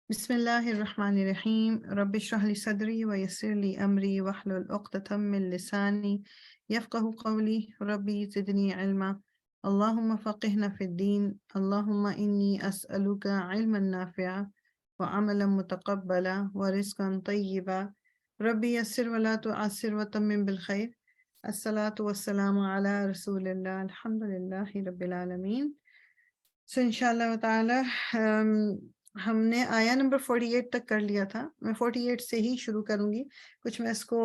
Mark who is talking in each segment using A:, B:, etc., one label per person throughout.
A: بسم اللہ الرحمن الرحیم رب اشرح لی صدری ویسر لی امری واحلل عقدۃ من لسانی یفقہوا قولی ربی زدنی علما اللہم فقہنا فی الدین اللہم انی اسألک علما نافعا وعملا متقبلا ورزقا طیبا ربی یسر ولا تعسر وتمم بالخیر الصلاة والسلام علی رسول اللہ الحمدللہ رب العالمین. انشاءاللہ تعالی ہم نے آیا نمبر 48 تک کر لیا تھا. میں 48 سے ہی شروع کروں گی. کچھ میں اس کو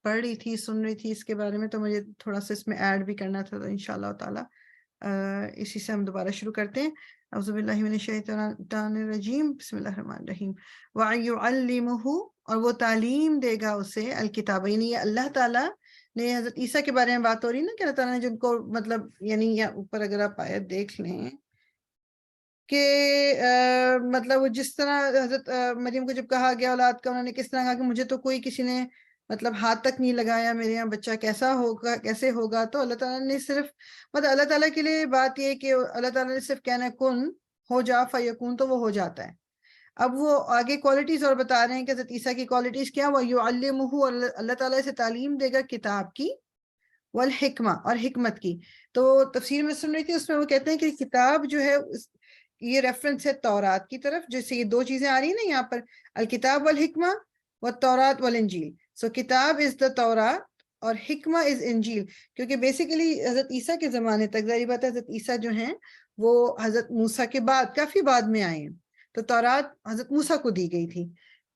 A: پڑھ رہی تھی، سن رہی تھی اس کے بارے میں، تو مجھے تھوڑا سا اس میں ایڈ بھی کرنا تھا. تو انشاءاللہ تعالی اسی سے ہم دوبارہ شروع کرتے ہیں. اعوذ باللہ من الشیطان الرجیم، بسم اللہ الرحمن الرحیم. وَيُعَلِّمُهُ، اور وہ تعلیم دے گا اسے، الکتاب، یعنی یہ اللہ تعالیٰ نے حضرت عیسیٰ کے بارے میں بات ہو رہی ہے نا، کہ اللہ تعالیٰ نے جن کو مطلب، یعنی یا اوپر اگر آپ آیت دیکھ لیں کہ مطلب وہ جس طرح حضرت مریم کو جب کہا گیا اولاد کا، انہوں نے کس طرح کہا کہ مجھے تو کوئی کسی نے مطلب ہاتھ تک نہیں لگایا، میرے یہاں بچہ کیسا ہوگا، کیسے ہوگا. تو اللہ تعالیٰ نے صرف مطلب اللہ تعالیٰ کے لیے بات یہ کہ اللہ تعالیٰ نے صرف کہنا کن ہو جا فیکون، تو وہ ہو جاتا ہے. اب وہ آگے کوالٹیز اور بتا رہے ہیں کہ حضرت عیسیٰ کی کوالٹیز کیا. وَيُعَلِّمُهُ، اور اللہ تعالیٰ سے تعلیم دے گا کتاب کی، والحکمہ، اور حکمت کی. تو تفسیر میں سن رہی تھی، اس میں وہ کہتے ہیں کہ کتاب جو ہے یہ ریفرنس ہے تورات کی طرف، جیسے یہ دو چیزیں آ رہی ہیں نا یہاں پر، الکتاب والحکمہ والتورات والانجیل. سو کتاب از دا تورات اور حکمہ از انجیل، کیونکہ بیسیکلی حضرت عیسیٰ کے زمانے تک ظاہر بات ہے حضرت عیسیٰ جو ہیں وہ حضرت موسیٰ کے بعد، کافی بعد میں آئے ہیں. تو تورات حضرت موسیٰ کو دی گئی تھی.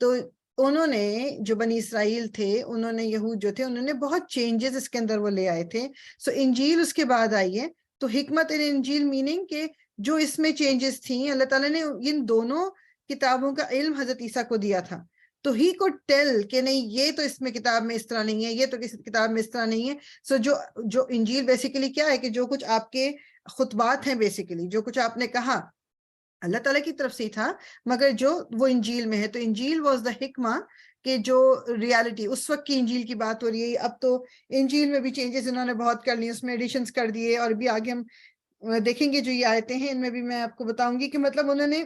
A: تو انہوں نے جو بنی اسرائیل تھے، انہوں نے یہود جو تھے، انہوں نے بہت چینجز اس کے اندر وہ لے آئے تھے. سو انجیل اس کے بعد آئی ہے. تو حکمت ان انجیل میننگ کہ جو اس میں چینجز تھیں، اللہ تعالیٰ نے ان دونوں کتابوں کا علم حضرت عیسیٰ کو دیا تھا. تو ہی کو ٹیل کہ نہیں، یہ تو اس میں کتاب میں اس طرح نہیں ہے، یہ تو کسی کتاب میں اس طرح نہیں ہے. سو جو انجیل بیسیکلی کیا ہے کہ جو کچھ آپ کے خطبات ہیں، بیسیکلی جو کچھ آپ نے کہا اللہ تعالیٰ کی طرف سے ہی تھا، مگر جو وہ انجیل میں ہے. تو انجیل واز دا حکمہ، کہ جو ریالٹی اس وقت کی انجیل کی بات ہو رہی ہے. اب تو انجیل میں بھی چینجز انہوں نے بہت کر لی، اس میں ایڈیشنز کر دیے، اور بھی آگے ہم دیکھیں گے جو یہ آیتیں ہیں ان میں بھی میں آپ کو بتاؤں گی کہ مطلب انہوں نے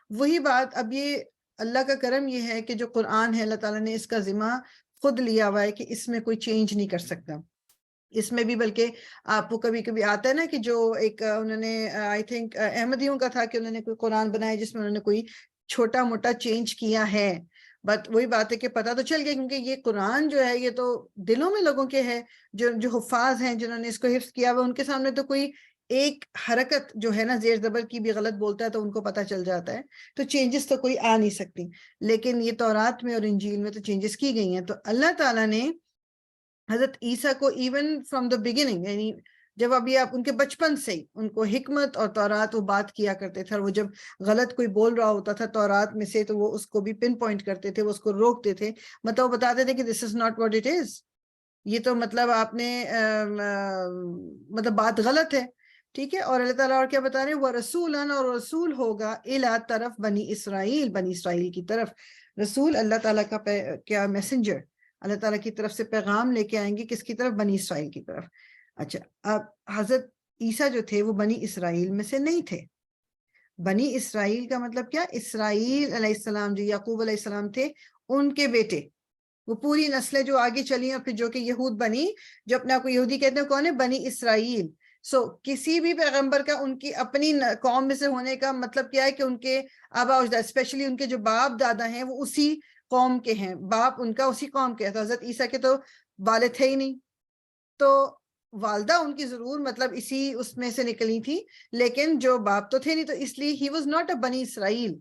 A: وہی بات. اب یہ اللہ کا کرم یہ ہے کہ جو قرآن ہے، اللہ تعالیٰ نے اس کا ذمہ خود لیا ہوا ہے کہ اس میں کوئی چینج نہیں کر سکتا. اس میں بھی بلکہ آپ کو کبھی کبھی آتا ہے نا کہ جو ایک انہوں نے آئی تھنک احمدیوں کا تھا کہ انہوں نے کوئی قرآن بنایا جس میں انہوں نے کوئی چھوٹا موٹا چینج کیا ہے، بٹ وہی بات ہے کہ پتہ تو چل گیا، کیونکہ یہ قرآن جو ہے یہ تو دلوں میں لوگوں کے ہے، جو حفاظ ہیں، جنہوں نے اس کو حفظ کیا ہوا، ان کے سامنے تو کوئی ایک حرکت جو ہے نا زیر زبر کی بھی غلط بولتا ہے تو ان کو پتہ چل جاتا ہے. تو چینجز تو کوئی آ نہیں سکتی. لیکن یہ تورات میں اور انجیل میں تو چینجز کی گئی ہیں. تو اللہ تعالیٰ نے حضرت عیسیٰ کو ایون فرام دا بگننگ، یعنی جب ابھی آپ ان کے بچپن سے ہی ان کو حکمت اور تورات وہ بات کیا کرتے تھے، اور وہ جب غلط کوئی بول رہا ہوتا تھا تورات میں سے تو وہ اس کو بھی پن پوائنٹ کرتے تھے، وہ اس کو روکتے تھے، مطلب وہ بتاتے تھے کہ this is not what it is, یہ تو مطلب آپ نے مطلب بات غلط ہے. ٹھیک ہے. اور اللہ تعالیٰ اور کیا بتا رہے ہیں، وہ رسولاً، اور رسول ہوگا الی طرف بنی اسرائیل، بنی اسرائیل کی طرف. رسول اللہ تعالیٰ کا کیا میسنجر، اللہ تعالیٰ کی طرف سے پیغام لے کے آئیں گے، کس کی طرف؟ بنی اسرائیل کی طرف. اچھا، اب حضرت عیسیٰ جو تھے وہ بنی اسرائیل میں سے نہیں تھے. بنی اسرائیل کا مطلب کیا؟ اسرائیل علیہ السلام جو یعقوب علیہ السلام تھے ان کے بیٹے، وہ پوری نسلیں جو آگے چلی اور پھر جو کہ یہود بنی، جو اپنے آپ کو یہودی کہتے ہیں، کون ہے؟ بنی اسرائیل. سو کسی بھی پیغمبر کا ان کی اپنی قوم میں سے ہونے کا مطلب کیا ہے کہ ان کے آبا اجداد، اسپیشلی ان کے جو باپ دادا ہیں وہ اسی قوم کے ہیں، باپ ان کا اسی قوم کے ہے. تو حضرت عیسیٰ کے تو والد تھے ہی نہیں، تو والدہ ان کی ضرور مطلب اسی اس میں سے نکلی تھی، لیکن جو باپ تو تھے نہیں، تو اس لیے ہی واز ناٹ اے بنی اسرائیل،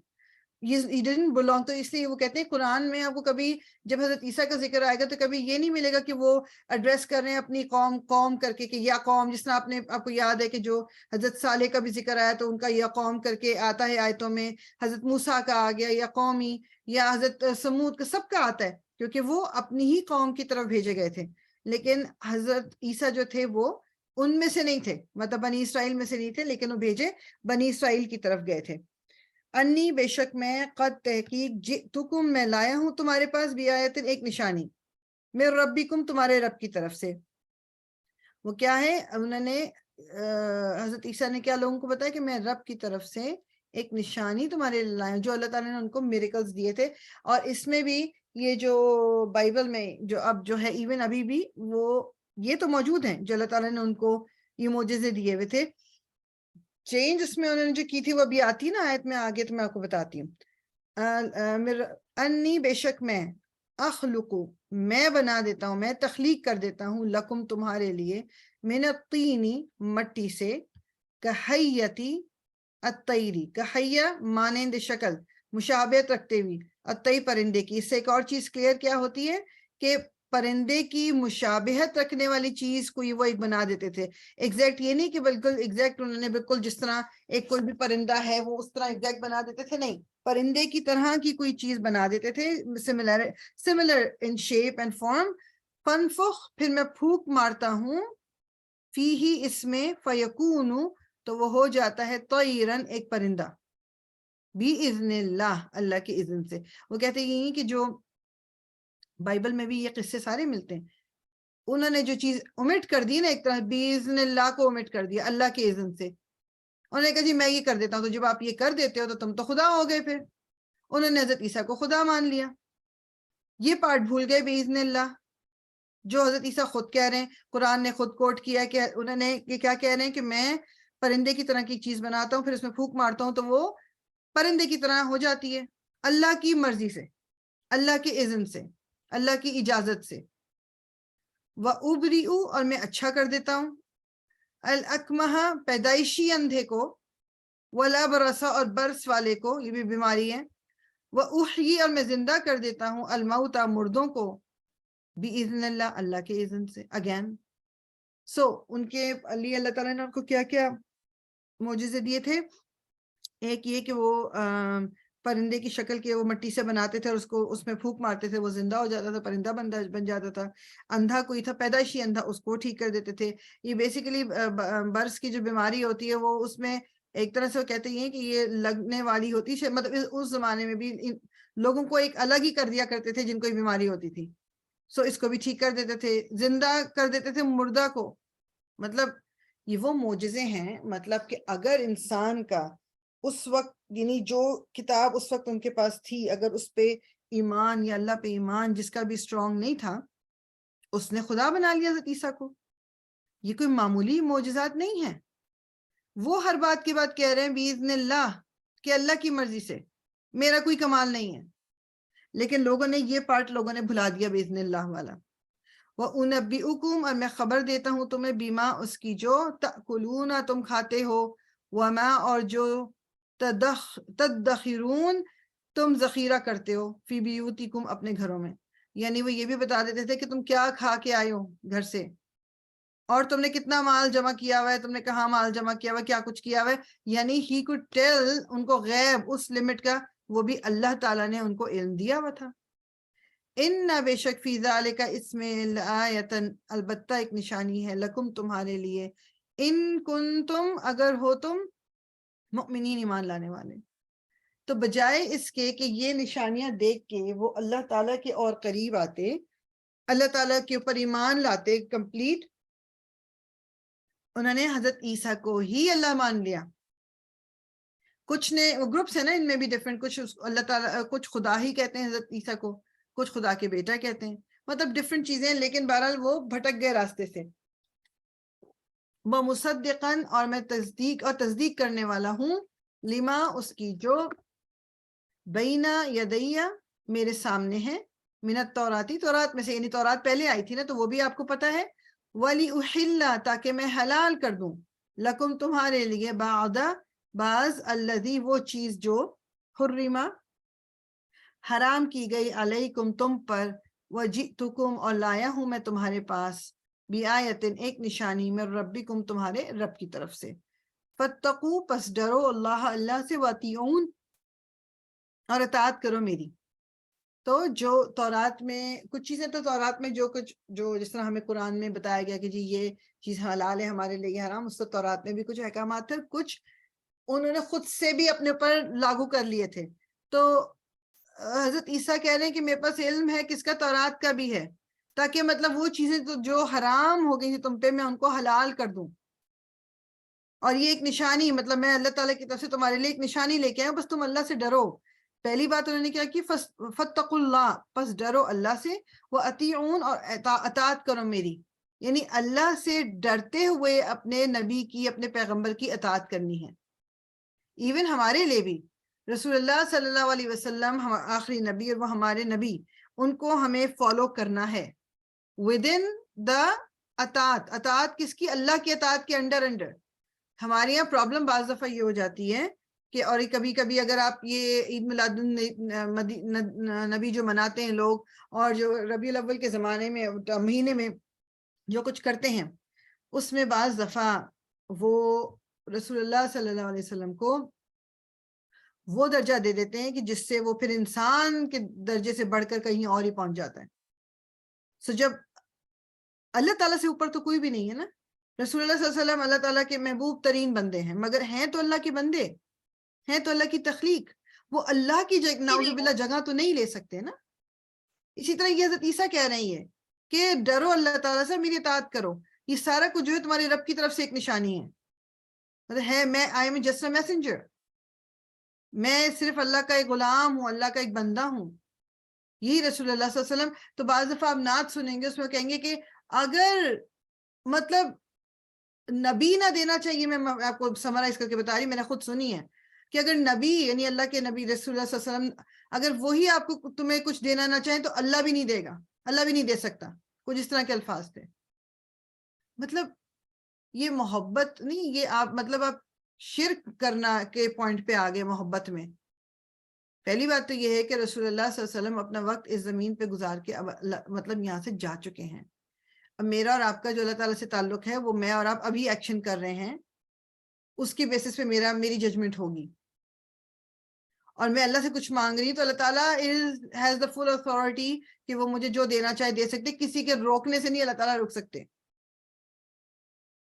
A: he didn't belong. تو اس لیے وہ کہتے ہیں قرآن میں آپ کو کبھی جب حضرت عیسیٰ کا ذکر آئے گا تو کبھی یہ نہیں ملے گا کہ وہ ایڈریس کر رہے ہیں اپنی قوم کر کے، کہ یا قوم، جس طرح آپ کو یاد ہے کہ جو حضرت صالح کا بھی ذکر آیا تو ان کا یا قوم کر کے آتا ہے آیتوں میں، حضرت موسیٰ کا آ گیا یا قومی، یا حضرت سمود کا، سب کا آتا ہے، کیونکہ وہ اپنی ہی قوم کی طرف بھیجے گئے تھے. لیکن حضرت عیسیٰ جو تھے وہ ان میں سے نہیں تھے، مطلب بنی اسرائیل میں سے نہیں تھے، لیکن وہ بھیجے بنی اسرائیل کی طرف گئے تھے. انی، بے شک میں، قد تحقیق، جئتکم، میں لایا ہوں تمہارے پاس، بیایت، ایک نشانی، من ربکم، تمہارے رب کی طرف سے. وہ کیا ہے؟ انہوں نے حضرت عیسیٰ نے کیا لوگوں کو بتایا کہ میں رب کی طرف سے ایک نشانی تمہارے لیے لائے ہوں، جو اللہ تعالیٰ نے ان کو میریکلز دیے تھے. اور اس میں بھی یہ جو بائبل میں جو اب جو ہے ایون ابھی بھی وہ یہ تو موجود ہیں جو اللہ تعالیٰ نے ان کو یہ معجزے دیے ہوئے تھے. چینج اس میں انہوں نے جو کی تھی وہ ابھی آتی نا آیت میں آگے، تو میں آپ کو بتاتی ہوں. انی بے شک میں، اخلقو میں بنا دیتا ہوں، میں تخلیق کر دیتا ہوں، لکم تمہارے لیے، من الطینی مٹی سے، کحیتی الطیری، کحیہ مانند شکل، مشابہت رکھتے ہوئی، الطی پرندے کی. اس سے ایک اور چیز کلیئر کیا ہوتی ہے کہ پرندے کی مشابہت رکھنے والی چیز کوئی وہ ایک بنا دیتے تھے. ایگزیکٹ یہ نہیں کہ بالکل ایگزیکٹ انہوں نے بالکل جس طرح ایک کوئی بھی پرندہ ہے وہ اس طرح ایگزیکٹ بنا دیتے تھے، نہیں، پرندے کی طرح کی کوئی چیز بنا دیتے تھے، similar in shape and form. فنفخ پھر میں پھونک مارتا ہوں، فی ہی اس میں، فیکون تو وہ ہو جاتا ہے، طیرن ایک پرندہ، باذن اللہ اللہ کے اذن سے. وہ کہتے ہیں کہ جو بائبل میں بھی یہ قصے سارے ملتے ہیں، انہوں نے جو چیز omit کر دی نا، ایک طرح باذن اللہ کو omit کر دیا، اللہ کے اذن سے. انہوں نے کہا جی میں یہ کر دیتا ہوں، تو جب آپ یہ کر دیتے ہو تو تم تو خدا ہو گئے. پھر انہوں نے حضرت عیسیٰ کو خدا مان لیا، یہ پارٹ بھول گئے باذن اللہ جو حضرت عیسیٰ خود کہہ رہے ہیں. قرآن نے خود کوٹ کیا کہ انہوں نے یہ کیا کہہ رہے ہیں کہ میں پرندے کی طرح کی چیز بناتا ہوں، پھر اس میں پھونک مارتا ہوں تو وہ پرندے کی طرح ہو جاتی ہے، اللہ کی مرضی سے، اللہ کے اذن سے، اللہ کی اجازت سے. وَأُبْرِئُ اور میں اچھا کر دیتا ہوں، الْأَكْمَحَ پیدائشی اندھے کو، وَالْأَبْرَصَ اور برس والے کو، یہ بھی بیماری ہے. وَأُحْيِي اور میں زندہ کر دیتا ہوں، الْمَوْتَ مردوں کو، بِإِذْنِ اللہ اللہ کے اذن سے. اگین ان کے علی اللہ تعالیٰ نے ان کو کیا کیا معجزے دیے تھے. ایک یہ کہ وہ پرندے کی شکل کے وہ مٹی سے بناتے تھے اور اس کو اس میں پھونک مارتے تھے، وہ زندہ ہو جاتا تھا، پرندہ بن جاتا تھا. اندھا کوئی تھا پیدائشی اندھا، اس کو ٹھیک کر دیتے تھے. یہ بیسیکلی برس کی جو بیماری ہوتی ہے وہ اس میں ایک طرح سے وہ کہتے ہیں کہ یہ لگنے والی ہوتی ہے، مطلب اس زمانے میں بھی لوگوں کو ایک الگ ہی کر دیا کرتے تھے جن کو یہ بیماری ہوتی تھی. اس کو بھی ٹھیک کر دیتے تھے، زندہ کر دیتے تھے مردہ کو. مطلب یہ وہ معجزے ہیں، مطلب کہ اگر انسان کا اس وقت یعنی جو کتاب اس وقت ان کے پاس تھی، اگر اس پہ ایمان یا اللہ پہ ایمان جس کا بھی اسٹرانگ نہیں تھا، اس نے خدا بنا لیا حضرت عیسیٰ کو. یہ کوئی معمولی معجزات نہیں ہے. وہ ہر بات کے بعد کہہ رہے ہیں باذن اللہ کہ اللہ کی مرضی سے، میرا کوئی کمال نہیں ہے. لیکن لوگوں نے یہ پارٹ بھلا دیا باذن اللہ والا. وَأُنَبِّئُكُمْ اور میں خبر دیتا ہوں تمہیں، بیما اس کی جو تأکلون تم کھاتے ہو، وما اور جو تدخرون تم ذخیرہ کرتے ہو، فی بیوتکم اپنے گھروں میں. یعنی وہ یہ بھی بتا دیتے تھے کہ تم کیا کھا کے آئے ہو گھر سے، اور تم نے کتنا مال جمع کیا ہوا ہے، تم نے کہاں مال جمع کیا ہوا ہے، کیا کچھ کیا ہوا ہے. یعنی ہی could tell ان کو غیب اس لمٹ کا وہ بھی اللہ تعالیٰ نے ان کو علم دیا ہوا تھا. ان بے شک فی ذالک اس میں لآیتن البتہ ایک نشانی ہے، لکم تمہارے لیے، ان کنتم اگر ہو تم مؤمنین ایمان لانے والے. تو بجائے اس کے کہ یہ نشانیاں دیکھ کے وہ اللہ تعالیٰ کے اور قریب آتے، اللہ تعالیٰ کے اوپر ایمان لاتے کمپلیٹ، انہوں نے حضرت عیسیٰ کو ہی اللہ مان لیا. کچھ نے وہ گروپس ہیں نا، ان میں بھی ڈفرینٹ، کچھ اللہ تعالیٰ کچھ خدا ہی کہتے ہیں حضرت عیسیٰ کو، کچھ خدا کے بیٹا کہتے ہیں، مطلب ڈفرینٹ چیزیں ہیں، لیکن بہرحال وہ بھٹک گئے راستے سے. وَمُصَدِّقًا اور میں تصدیق کرنے والا ہوں، لما اس کی جو بینہ یدیہ میرے سامنے ہے، من التوراتی تورات میں سے، یعنی تورات پہلے آئی تھی نا تو وہ بھی آپ کو پتا ہے. وَلِأُحِلَّ تاکہ میں حلال کر دوں، لکم تمہارے لیے، بعد بعض، الذی وہ چیز جو، حرمہ حرام کی گئی، علیکم تم پر، وجئتکم اور لایا ہوں میں تمہارے پاس، بیایتن ایک نشانی، من ربکم تمہارے رب کی طرف سے. فاتقوا پس ڈرو، اللہ اللہ سے، واطیعون اور اطاعت کرو میری. تو جو تورات میں کچھ چیزیں، تو تورات میں جو کچھ جو جس طرح ہمیں قرآن میں بتایا گیا کہ جی یہ چیز حلال ہے ہمارے لیے، حرام، اس تو تورات میں بھی کچھ احکامات تھے، کچھ انہوں نے خود سے بھی اپنے اوپر لاگو کر لیے تھے. تو حضرت عیسیٰ کہہ رہے ہیں کہ میرے پاس علم ہے کس کا، تورات کا بھی ہے، تاکہ مطلب وہ چیزیں جو حرام ہو گئی تھی تم پہ، میں ان کو حلال کر دوں. اور یہ ایک نشانی، مطلب میں اللہ تعالیٰ کی طرف سے تمہارے لیے ایک نشانی لے کے آیا ہوں، بس تم اللہ سے ڈرو. پہلی بات انہوں نے کیا کی، فاتقوا اللہ، پس ڈرو اللہ سے، واطیعون، اور اطاعت کرو میری. یعنی اللہ سے ڈرتے ہوئے اپنے نبی کی، اپنے پیغمبر کی اطاعت کرنی ہے. ایون ہمارے لیے بھی رسول اللہ صلی اللہ علیہ وسلم آخری نبی، اور وہ ہمارے نبی، ان کو ہمیں فالو کرنا ہے within the اطاعت کس کی؟ اللہ کی اطاعت کے انڈر. ہمارے یہاں پرابلم بعض دفعہ یہ ہو جاتی ہے کہ، اور کبھی کبھی اگر آپ یہ عید میلاد النبی جو مناتے ہیں لوگ، اور جو ربیع الاول کے زمانے میں مہینے میں جو کچھ کرتے ہیں، اس میں بعض دفعہ وہ رسول اللہ صلی اللہ علیہ وسلم کو وہ درجہ دے دیتے ہیں کہ جس سے وہ پھر انسان کے درجے سے بڑھ کر کہیں اور ہی پہنچ جاتا ہے. سو جب اللہ تعالیٰ سے اوپر تو کوئی بھی نہیں ہے نا. رسول اللہ صلی اللہ علیہ وسلم اللہ تعالیٰ کے محبوب ترین بندے ہیں، مگر ہیں تو اللہ کے بندے، ہیں تو اللہ کی تخلیق. وہ اللہ کی نعوذ باللہ جگہ تو نہیں لے سکتے نا. اسی طرح یہ حضرت عیسیٰ کہہ رہی ہے کہ ڈرو اللہ تعالیٰ سے، میری اطاعت کرو. یہ سارا کچھ جو ہے تمہارے رب کی طرف سے ایک نشانی ہے. مطلب ہے میں I am just a messenger, میں صرف اللہ کا ایک غلام ہوں، اللہ کا ایک بندہ ہوں. یہی رسول اللہ صلی اللہ علیہ وسلم. تو بعض دفعہ آپ نعت سنیں گے، اس میں کہیں گے کہ اگر مطلب نبی نہ دینا چاہیے، میں آپ کو سمرائز کر کے بتا رہی، میں نے خود سنی ہے کہ اگر نبی، یعنی اللہ کے نبی رسول اللہ صلی اللہ علیہ وسلم، اگر وہی آپ کو تمہیں کچھ دینا نہ چاہیں تو اللہ بھی نہیں دے گا، اللہ بھی نہیں دے سکتا. کچھ اس طرح کے الفاظ تھے. مطلب یہ محبت نہیں، یہ آپ مطلب آپ شرک کرنا کے پوائنٹ پہ آگے محبت میں. پہلی بات تو یہ ہے کہ رسول اللہ صلی اللہ علیہ وسلم اپنا وقت اس زمین پہ گزار کے اب مطلب یہاں سے جا چکے ہیں. اب میرا اور آپ کا جو اللہ تعالیٰ سے تعلق ہے، وہ میں اور آپ ابھی ایکشن کر رہے ہیں، اس کی بیسس پہ میری ججمنٹ ہوگی. اور میں اللہ سے کچھ مانگ رہی ہوں تو اللہ تعالیٰ ہیز دا فل اتھارٹی کہ وہ مجھے جو دینا چاہے دے سکتے. کسی کے روکنے سے نہیں اللہ تعالیٰ روک سکتے.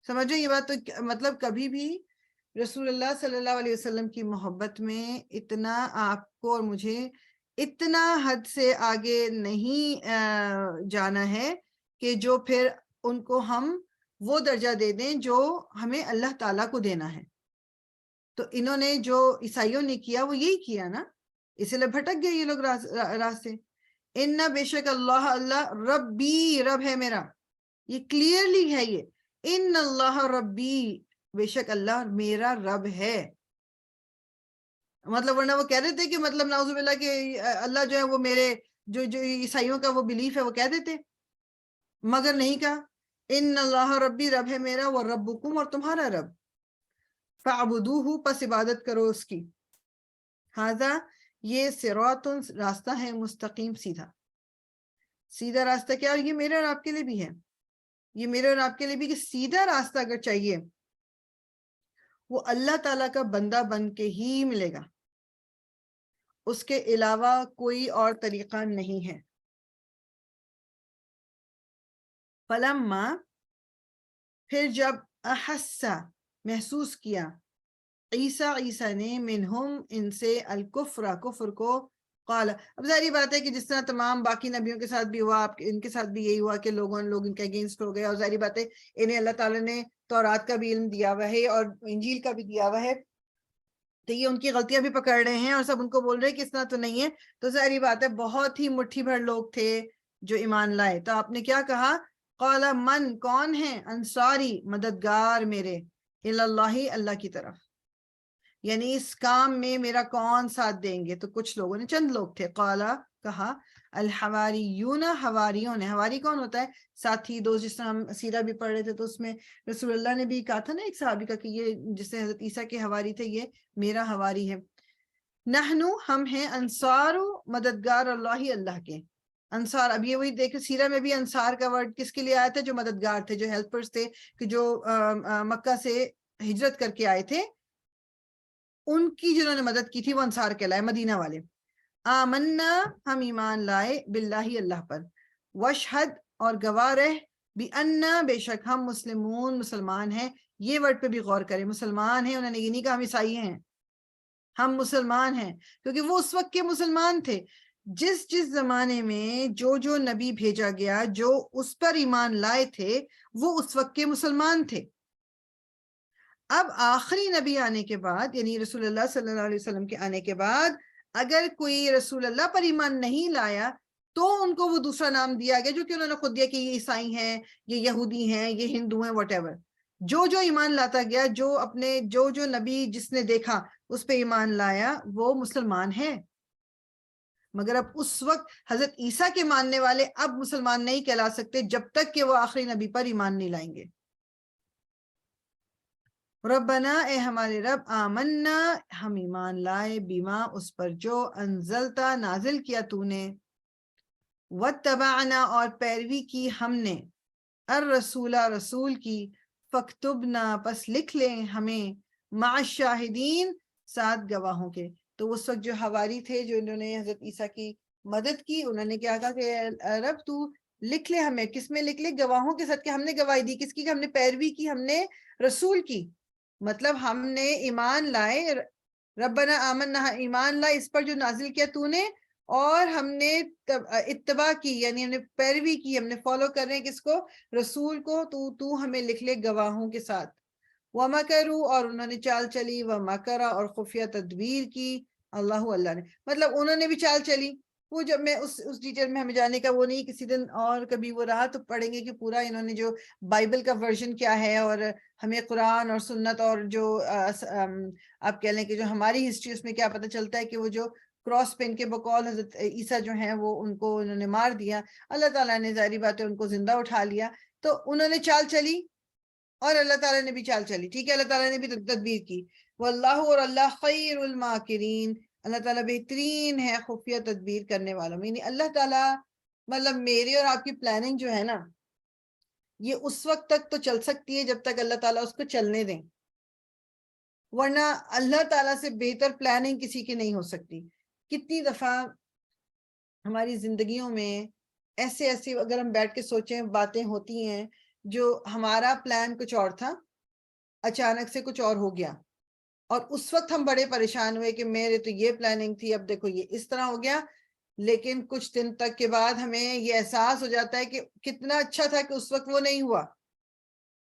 A: سمجھو یہ بات. تو مطلب کبھی بھی رسول اللہ صلی اللہ علیہ وسلم کی محبت میں اتنا آپ کو اور مجھے اتنا حد سے آگے نہیں جانا ہے کہ جو پھر ان کو ہم وہ درجہ دے دیں جو ہمیں اللہ تعالیٰ کو دینا ہے. تو انہوں نے جو عیسائیوں نے کیا وہ یہی کیا نا، اس لیے بھٹک گئے یہ لوگ راستے. ان بے شک اللہ، اللہ ربی، رب ہے میرا. یہ کلیئرلی ہے یہ، ان اللہ ربی، بے شک اللہ میرا رب ہے. مطلب ورنہ وہ کہہ رہے تھے کہ مطلب نعوذ باللہ کہ اللہ جو ہے وہ میرے جو عیسائیوں کا وہ بلیف ہے وہ کہہ دیتے، مگر نہیں کہا. ان اللہ ربی، رب ہے میرا، وہ ربکم، اور تمہارا رب. فاعبدوہ، پس عبادت کرو اس کی. ھذا، یہ صراط، راستہ ہے، مستقیم، سیدھا. سیدھا راستہ کیا؟ اور یہ میرے اور آپ کے لیے بھی ہے، یہ میرے اور آپ کے لیے بھی کہ سیدھا راستہ اگر چاہیے وہ اللہ تعالیٰ کا بندہ بن کے ہی ملے گا، اس کے علاوہ کوئی اور طریقہ نہیں ہے. فلما، پھر جب احسا، محسوس کیا، عیسیٰ نے، منہم، ان سے، الکفر، کفر کو، قال. اب ظاہری بات ہے کہ جس طرح تمام باقی نبیوں کے ساتھ بھی ہوا، ان کے ساتھ بھی یہی ہوا کہ لوگ ان کے اگینسٹ ہو گئے. اور ظاہری بات ہے انہیں اللہ تعالیٰ نے تورات کا بھی علم دیا ہوا ہے اور انجیل کا بھی دیا ہوا ہے، تو یہ ان کی غلطیاں بھی پکڑ رہے ہیں اور سب ان کو بول رہے ہیں کہ اس طرح تو نہیں ہے. تو ظاہری بات ہے بہت ہی مٹھی بھر لوگ تھے جو ایمان لائے. تو آپ نے کیا کہا؟ قال من، کون ہے، انصاری، مددگار میرے، اللہ، اللہ کی طرف، یعنی اس کام میں میرا کون ساتھ دیں گے؟ تو کچھ لوگوں نے، چند لوگ تھے. قالا، کہا، الحواریون، حواریوں نے. حواری کون ہوتا ہے؟ ساتھی، دوست. جس طرح ہم سیرہ بھی پڑھ رہے تھے تو اس میں رسول اللہ نے بھی کہا تھا نا ایک صحابی کا کہ یہ جس سے حضرت عیسیٰ کے حواری تھے یہ میرا حواری ہے. نحنو، ہم ہیں، انصار، مددگار، اللہ، اللہ کے. انصار، اب یہ وہی دیکھ سیرہ میں بھی انصار کا ورڈ کس کے لیے آیا تھا؟ جو مددگار تھے، جو ہیلپرز تھے، کہ جو مکہ سے ہجرت کر کے آئے تھے، ان کی جنہوں نے مدد کی تھی وہ انصار کہلائے، مدینہ والے. آمنا، ہم ایمان لائے، باللہ، اللہ پر. وشہد، اور گواہ رہ، بِأَنَّا، بے شک ہم، مسلمون، مسلمان ہیں. یہ ورڈ پہ بھی غور کریں، مسلمان ہیں. انہوں نے یہ نہیں کہا ہم عیسائی ہیں، ہم مسلمان ہیں، کیونکہ وہ اس وقت کے مسلمان تھے. جس زمانے میں جو نبی بھیجا گیا، جو اس پر ایمان لائے تھے، وہ اس وقت کے مسلمان تھے. اب آخری نبی آنے کے بعد یعنی رسول اللہ صلی اللہ علیہ وسلم کے آنے کے بعد اگر کوئی رسول اللہ پر ایمان نہیں لایا تو ان کو وہ دوسرا نام دیا گیا جو کہ انہوں نے خود دیا کہ یہ عیسائی ہیں، یہ یہودی ہیں، یہ ہندو ہیں، واٹ ایور. جو ایمان لاتا گیا، جو نبی جس نے دیکھا اس پہ ایمان لایا وہ مسلمان ہے. مگر اب اس وقت حضرت عیسیٰ کے ماننے والے اب مسلمان نہیں کہلا سکتے جب تک کہ وہ آخری نبی پر ایمان نہیں لائیں گے. ربنا اے ہمارے رب، آمنا ہم ایمان لائے، بیما اس پر جو انزلتا نازل کیا تو نے، واتبعنا اور پیروی کی ہم نے، الرسول رسول کی، فاکتبنا پس لکھ لیں ہمیں، مع الشاہدین ساتھ گواہوں کے. تو اس وقت جو حواری تھے جو انہوں نے حضرت عیسیٰ کی مدد کی، انہوں نے کیا کہا کہ رب تو لکھ لے ہمیں. کس میں لکھ لے؟ گواہوں کے ساتھ. کہ ہم نے گواہی دی کس کی؟ کہ ہم نے پیروی کی، ہم نے رسول کی. مطلب ہم نے ایمان لائے، ربنا آمنا ایمان لائے اس پر جو نازل کیا تو نے، اور ہم نے اتباع کی یعنی ہم نے پیروی کی، ہم نے فالو کر رہے ہیں کس کو؟ رسول کو. تو ہمیں لکھ لے گواہوں کے ساتھ. وَمَكَرُوا اور انہوں نے چال چلی، وَمَكَرَ اور خفیہ تدبیر کی، اللہ نے. مطلب انہوں نے بھی چال چلی. وہ جب میں اس ڈیٹیل میں ہمیں جانے کا وہ نہیں، کسی دن اور کبھی وہ رہا تو پڑھیں گے کہ پورا انہوں نے جو بائبل کا ورژن کیا ہے، اور ہمیں قرآن اور سنت اور جو آپ کہہ لیں کہ جو ہماری ہسٹری اس میں کیا پتہ چلتا ہے کہ وہ جو کراس پہن کے بقول حضرت عیسیٰ جو ہیں وہ ان کو انہوں نے مار دیا، اللہ تعالیٰ نے ظاہری بات ہے ان کو زندہ اٹھا لیا. تو انہوں نے چال چلی اور اللہ تعالیٰ نے بھی چال چلی. ٹھیک ہے، اللہ تعالیٰ نے بھی تدبیر کی. واللہ اور اللہ خیر الماکرین، اللہ تعالیٰ بہترین ہے خفیہ تدبیر کرنے والوں میں. یعنی اللہ تعالیٰ مطلب میری اور آپ کی پلاننگ جو ہے نا، یہ اس وقت تک تو چل سکتی ہے جب تک اللہ تعالیٰ اس کو چلنے دیں، ورنہ اللہ تعالیٰ سے بہتر پلاننگ کسی کی نہیں ہو سکتی. کتنی دفعہ ہماری زندگیوں میں ایسے اگر ہم بیٹھ کے سوچیں باتیں ہوتی ہیں جو ہمارا پلان کچھ اور تھا، اچانک سے کچھ اور ہو گیا، اور اس وقت ہم بڑے پریشان ہوئے کہ میرے تو یہ پلاننگ تھی، اب دیکھو یہ اس طرح ہو گیا. لیکن کچھ دن تک کے بعد ہمیں یہ احساس ہو جاتا ہے کہ کتنا اچھا تھا کہ اس وقت وہ نہیں ہوا.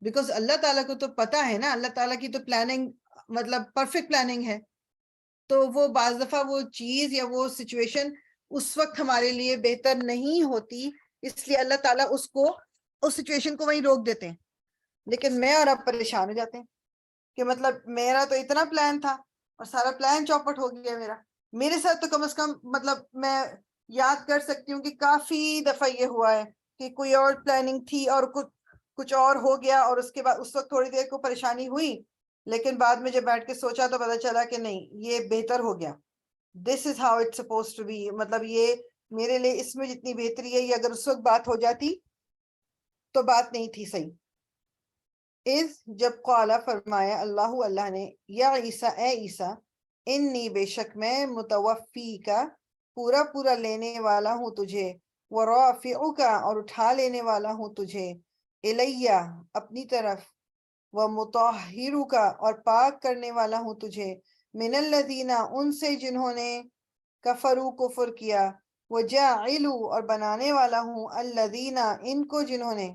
A: بیکاز اللہ تعالیٰ کو تو پتا ہے نا، اللہ تعالیٰ کی تو پلاننگ مطلب پرفیکٹ پلاننگ ہے. تو وہ بعض دفعہ وہ چیز یا وہ سچویشن اس وقت ہمارے لیے بہتر نہیں ہوتی، اس لیے اللہ تعالیٰ اس سچویشن کو وہیں روک دیتے ہیں. لیکن میں اور آپ پریشان ہو جاتے ہیں کہ مطلب میرا تو اتنا پلان تھا اور سارا پلان چوپٹ ہو گیا. میرے ساتھ تو کم از کم مطلب میں یاد کر سکتی ہوں کہ کافی دفعہ یہ ہوا ہے کہ کوئی اور پلاننگ تھی اور کچھ اور ہو گیا، اور اس کے بعد اس وقت تھوڑی دیر کو پریشانی ہوئی، لیکن بعد میں جب بیٹھ کے سوچا تو پتا چلا کہ نہیں، یہ بہتر ہو گیا. This is how it suppose to be. مطلب یہ میرے لیے اس میں جتنی بہتری ہے، یہ اگر اس وقت بات ہو جاتی تو بات نہیں تھی صحیح. جب قالا فرمایا اللہ نے، یا عیسیٰ اے عیسیٰ، انی بے شک میں، متوفی کا پورا لینے والا ہوں تجھے، ورافعک اور اٹھا لینے والا ہوں تجھے، الیہ اپنی طرف، ومطہرک اور پاک کرنے والا ہوں تجھے، من الذین ان سے جنہوں نے، کفروا کفر کیا، وجاعل اور بنانے والا ہوں، الذین ان کو جنہوں نے،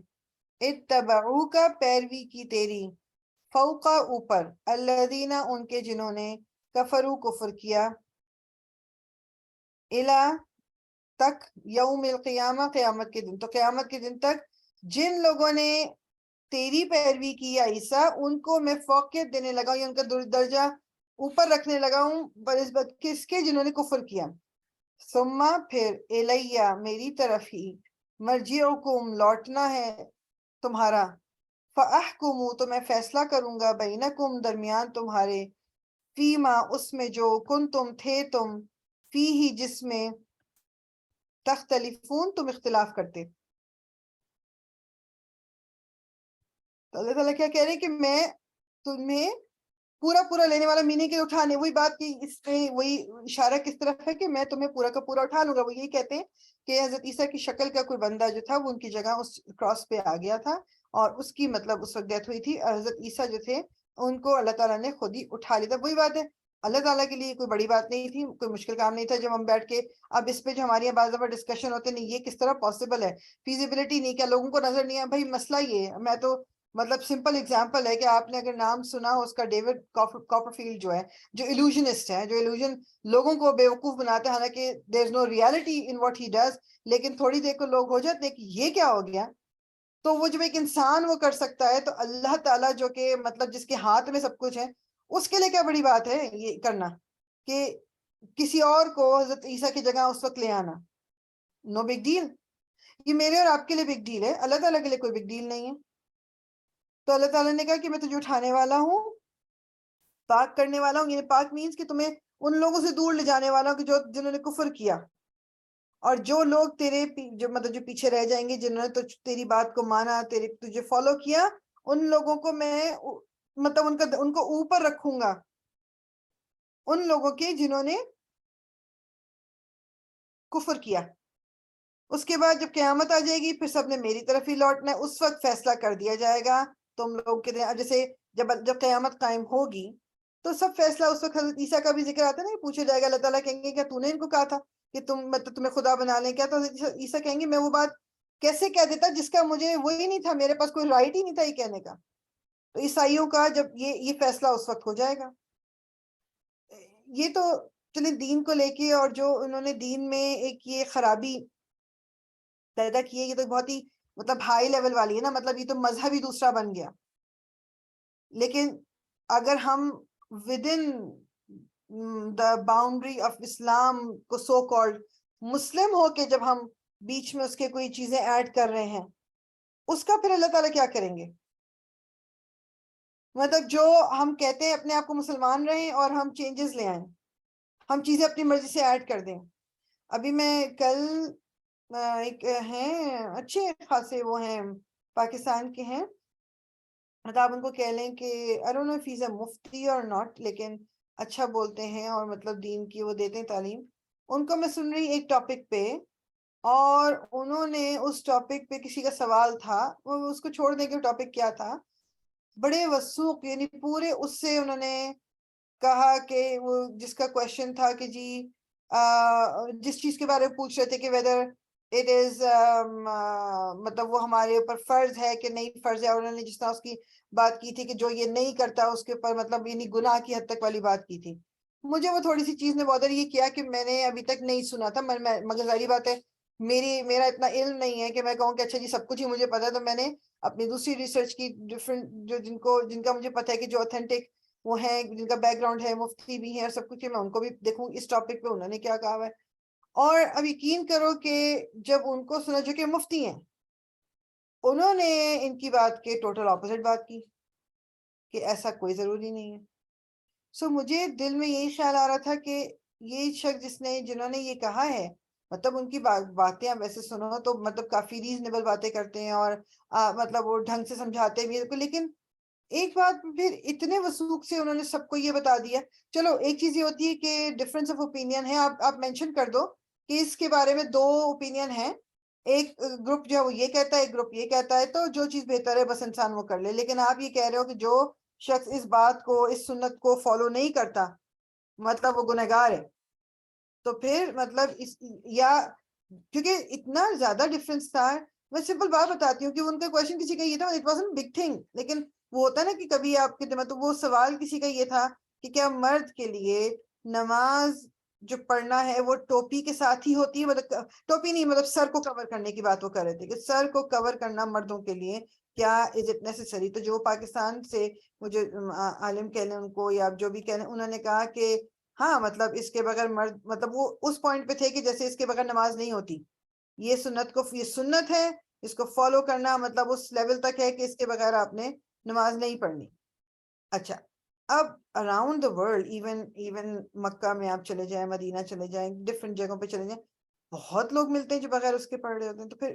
A: اتبعوک پیروی کی تیری، فوقا اوپر، الذین ان کے جنہوں نے، کفروا کفر کیا، الی تک، یوم القیامہ قیامت کے دن. تو قیامت کے دن تک جن لوگوں نے تیری پیروی کی یا عیسیٰ، ان کو میں فوقیت دینے لگا ہوں یا ان کا درجہ اوپر رکھنے لگا ہوں بنسبت کس کے؟ جنہوں نے کفر کیا. ثم پھر، الیہ میری طرف ہی، مرجعکم لوٹنا ہے تمہارا، فَأَحْكُمُ تو میں فیصلہ کروں گا، بینکم درمیان تمہارے، فیما اس میں جو، کنتم تھے تم، فیہ جس میں، تختلفون تم اختلاف کرتے. تو اللہ تعالیٰ کیا کہہ رہے ہیں کہ میں تمہیں پورا لینے والا، میننگ کے اٹھانے، وہی بات کی اس میں وہی اشارہ کس طرف ہے کہ میں تمہیں پورا کا پورا اٹھا لوں گا. وہ یہی کہتے ہیں کہ حضرت عیسیٰ کی شکل کا کوئی بندہ جو تھا وہ ان کی جگہ اس کراس پہ آ گیا تھا، اور اس کی مطلب اس وقت ڈیتھ ہوئی تھی، اور حضرت عیسیٰ جو تھے ان کو اللہ تعالیٰ نے خود ہی اٹھا لیا تھا. وہی بات ہے، اللہ تعالیٰ کے لیے کوئی بڑی بات نہیں تھی، کوئی مشکل کام نہیں تھا. جب ہم بیٹھ کے اب اس پہ جو ہماری بعض دفعہ ڈسکشن ہوتے نہیں، یہ کس طرح پاسبل ہے، فیزیبلٹی نہیں، کیا لوگوں کو نظر نہیں ہے؟ بھائی مسئلہ یہ ہے، میں تو مطلب سمپل اگزامپل ہے کہ آپ نے اگر نام سنا ہو اس کا، ڈیوڈ کاپرفیلڈ جو ہے، جو ایلوژنسٹ ہے، جو ایلوژن لوگوں کو بیوقوف بناتے ہیں، حالانکہ there is no reality in what he does, لیکن تھوڑی دیر کو لوگ ہو جاتے ہیں کہ یہ کیا ہو گیا. تو وہ جب ایک انسان وہ کر سکتا ہے تو اللہ تعالیٰ جو کہ مطلب جس کے ہاتھ میں سب کچھ ہے، اس کے لیے کیا بڑی بات ہے یہ کرنا کہ کسی اور کو حضرت عیسیٰ کی جگہ اس وقت لے آنا. نو بگ ڈیل. یہ میرے اور آپ کے لیے بگ ڈیل ہے، اللہ تعالیٰ کے لیے کوئی بگ ڈیل نہیں ہے. تو اللہ تعالیٰ نے کہا کہ میں تجھے اٹھانے والا ہوں، پاک کرنے والا ہوں. یعنی پاک مینس کہ تمہیں ان لوگوں سے دور لے جانے والا ہوں کہ جنہوں نے کفر کیا، اور جو لوگ تیرے جو مطلب جو پیچھے رہ جائیں گے، جنہوں نے تیری بات کو مانا، تجھے فالو کیا، ان لوگوں کو میں مطلب ان کو اوپر رکھوں گا، ان لوگوں کے جنہوں نے کفر کیا. اس کے بعد جب قیامت آ جائے گی پھر سب نے میری طرف ہی لوٹنا ہے. اس وقت فیصلہ کر دیا جائے گا تم لوگ کے دن. جیسے جب قیامت قائم ہوگی تو سب فیصلہ اس وقت. حضرت عیسیٰ کا بھی ذکر آتا ہے نا، پوچھا جائے گا، اللہ تعالیٰ کہیں گے کیا تو نے ان کو کہا تھا کہ تم مطلب تمہیں خدا بنا لیں کیا؟ تو حضرت عیسیٰ کہیں گے میں وہ بات کیسے کہہ دیتا جس کا مجھے وہی نہیں تھا، میرے پاس کوئی رائٹ ہی نہیں تھا یہ کہنے کا. تو عیسائیوں کا جب یہ فیصلہ اس وقت ہو جائے گا. یہ تو چلے دین کو لے کے، اور جو انہوں نے دین میں ایک یہ خرابی پیدا کی ہے، یہ تو بہت ہی مطلب ہائی لیول والی ہے نا، مطلب یہ تو مذہب ہی دوسرا بن گیا. لیکن اگر ہم within the boundary of Islam کو سو کالڈ مسلم ہو کے جب ہم بیچ میں اس کے کوئی چیزیں ایڈ کر رہے ہیں، اس کا پھر اللہ تعالیٰ کیا کریں گے؟ مطلب جو ہم کہتے ہیں اپنے آپ کو مسلمان رہیں اور ہم چینجز لے آئیں، ہم چیزیں اپنی مرضی سے ایڈ کر دیں. ابھی میں کل ایک ہیں اچھے خاصے وہ ہیں پاکستان کے ہیں، مطلب آپ ان کو کہہ لیں کہ I don't know if he's a Mufti or not، لیکن اچھا بولتے ہیں اور مطلب دین کی وہ دیتے ہیں تعلیم. ان کو میں سن رہی ایک ٹاپک پہ، اور انہوں نے اس ٹاپک پہ کسی کا سوال تھا، وہ اس کو چھوڑ دیں کہ ٹاپک کیا تھا، بڑے وثوق یعنی پورے اس سے انہوں نے کہا کہ وہ جس کا کویشچن تھا کہ جی جس چیز کے بارے میں پوچھ رہے تھے کہ whether it is مطلب وہ ہمارے اوپر فرض ہے کہ نہیں فرض ہے، اور انہوں نے جس طرح اس کی بات کی تھی کہ جو یہ نہیں کرتا اس کے اوپر مطلب یعنی گناہ کی حد تک والی بات کی تھی. مجھے وہ تھوڑی سی چیز نے بہت یہ کیا کہ میں نے ابھی تک نہیں سنا تھا، مگر ظاہری بات ہے میرا اتنا علم نہیں ہے کہ میں کہوں کہ اچھا جی سب کچھ ہی مجھے پتا ہے. تو میں نے اپنی دوسری ریسرچ کی ڈفرنٹ جو جن کا مجھے پتا ہے کہ جو اوتھینٹک وہ ہیں، جن کا بیک گراؤنڈ ہے، مفتی بھی ہیں اور سب کچھ ہے، میں ان کو بھی دیکھوں اس ٹاپک پہ انہوں نے کیا کہا ہے. اور اب یقین کرو کہ جب ان کو سنا جو کہ مفتی ہیں، انہوں نے ان کی بات کے ٹوٹل اپوزٹ بات کی کہ ایسا کوئی ضروری نہیں ہے. سو مجھے دل میں یہی خیال آ رہا تھا کہ یہ شخص جنہوں نے یہ کہا ہے، مطلب ان کی باتیں آپ ویسے سنو تو مطلب کافی ریزنیبل باتیں کرتے ہیں اور مطلب وہ ڈھنگ سے سمجھاتے بھی ہیں، لیکن ایک بات پھر اتنے وثوق سے انہوں نے سب کو یہ بتا دیا. چلو ایک چیز یہ ہوتی ہے کہ ڈفرنس آف اوپینین ہے، آپ مینشن کر دو کہ اس کے بارے میں 2 اوپینین ہیں، ایک گروپ جو ہے وہ یہ کہتا ہے، ایک گروپ یہ کہتا ہے، تو جو چیز بہتر ہے بس انسان وہ کر لے. لیکن آپ یہ کہہ رہے ہو کہ جو شخص اس بات کو، اس سنت کو فالو نہیں کرتا مطلب وہ گنہگار ہے. تو پھر مطلب یا کیونکہ اتنا زیادہ ڈفرنس تھا. میں سمپل بات بتاتی ہوں کہ ان کا کویشچن کسی کا یہ تھا، اٹ وازنٹ بگ تھنگ، لیکن وہ ہوتا ہے نا کہ کبھی آپ کے دماغ، تو وہ سوال کسی کا یہ تھا کہ کیا مرد کے لیے نماز جو پڑھنا ہے وہ ٹوپی کے ساتھ ہی ہوتی ہے؟ مطلب ٹوپی نہیں، مطلب سر کو کور کرنے کی بات وہ کر رہے تھے کہ سر کو کور کرنا مردوں کے لیے کیا از اٹ نیسسری. تو جو پاکستان سے وہ جو عالم کہہ لیں ان کو یا جو بھی کہہ لیں، انہوں نے کہا کہ ہاں مطلب اس کے بغیر مرد، مطلب وہ اس پوائنٹ پہ تھے کہ جیسے اس کے بغیر نماز نہیں ہوتی، یہ سنت ہے، اس کو فالو کرنا مطلب اس لیول تک ہے کہ اس کے بغیر آپ نے نماز نہیں پڑھنی. اچھا اب اراؤنڈ دا ورلڈ، ایون مکہ میں آپ چلے جائیں، مدینہ چلے جائیں، ڈفرینٹ جگہوں پہ چلے جائیں، بہت لوگ ملتے ہیں جو بغیر اس کے پڑھ رہے ہوتے ہیں. تو پھر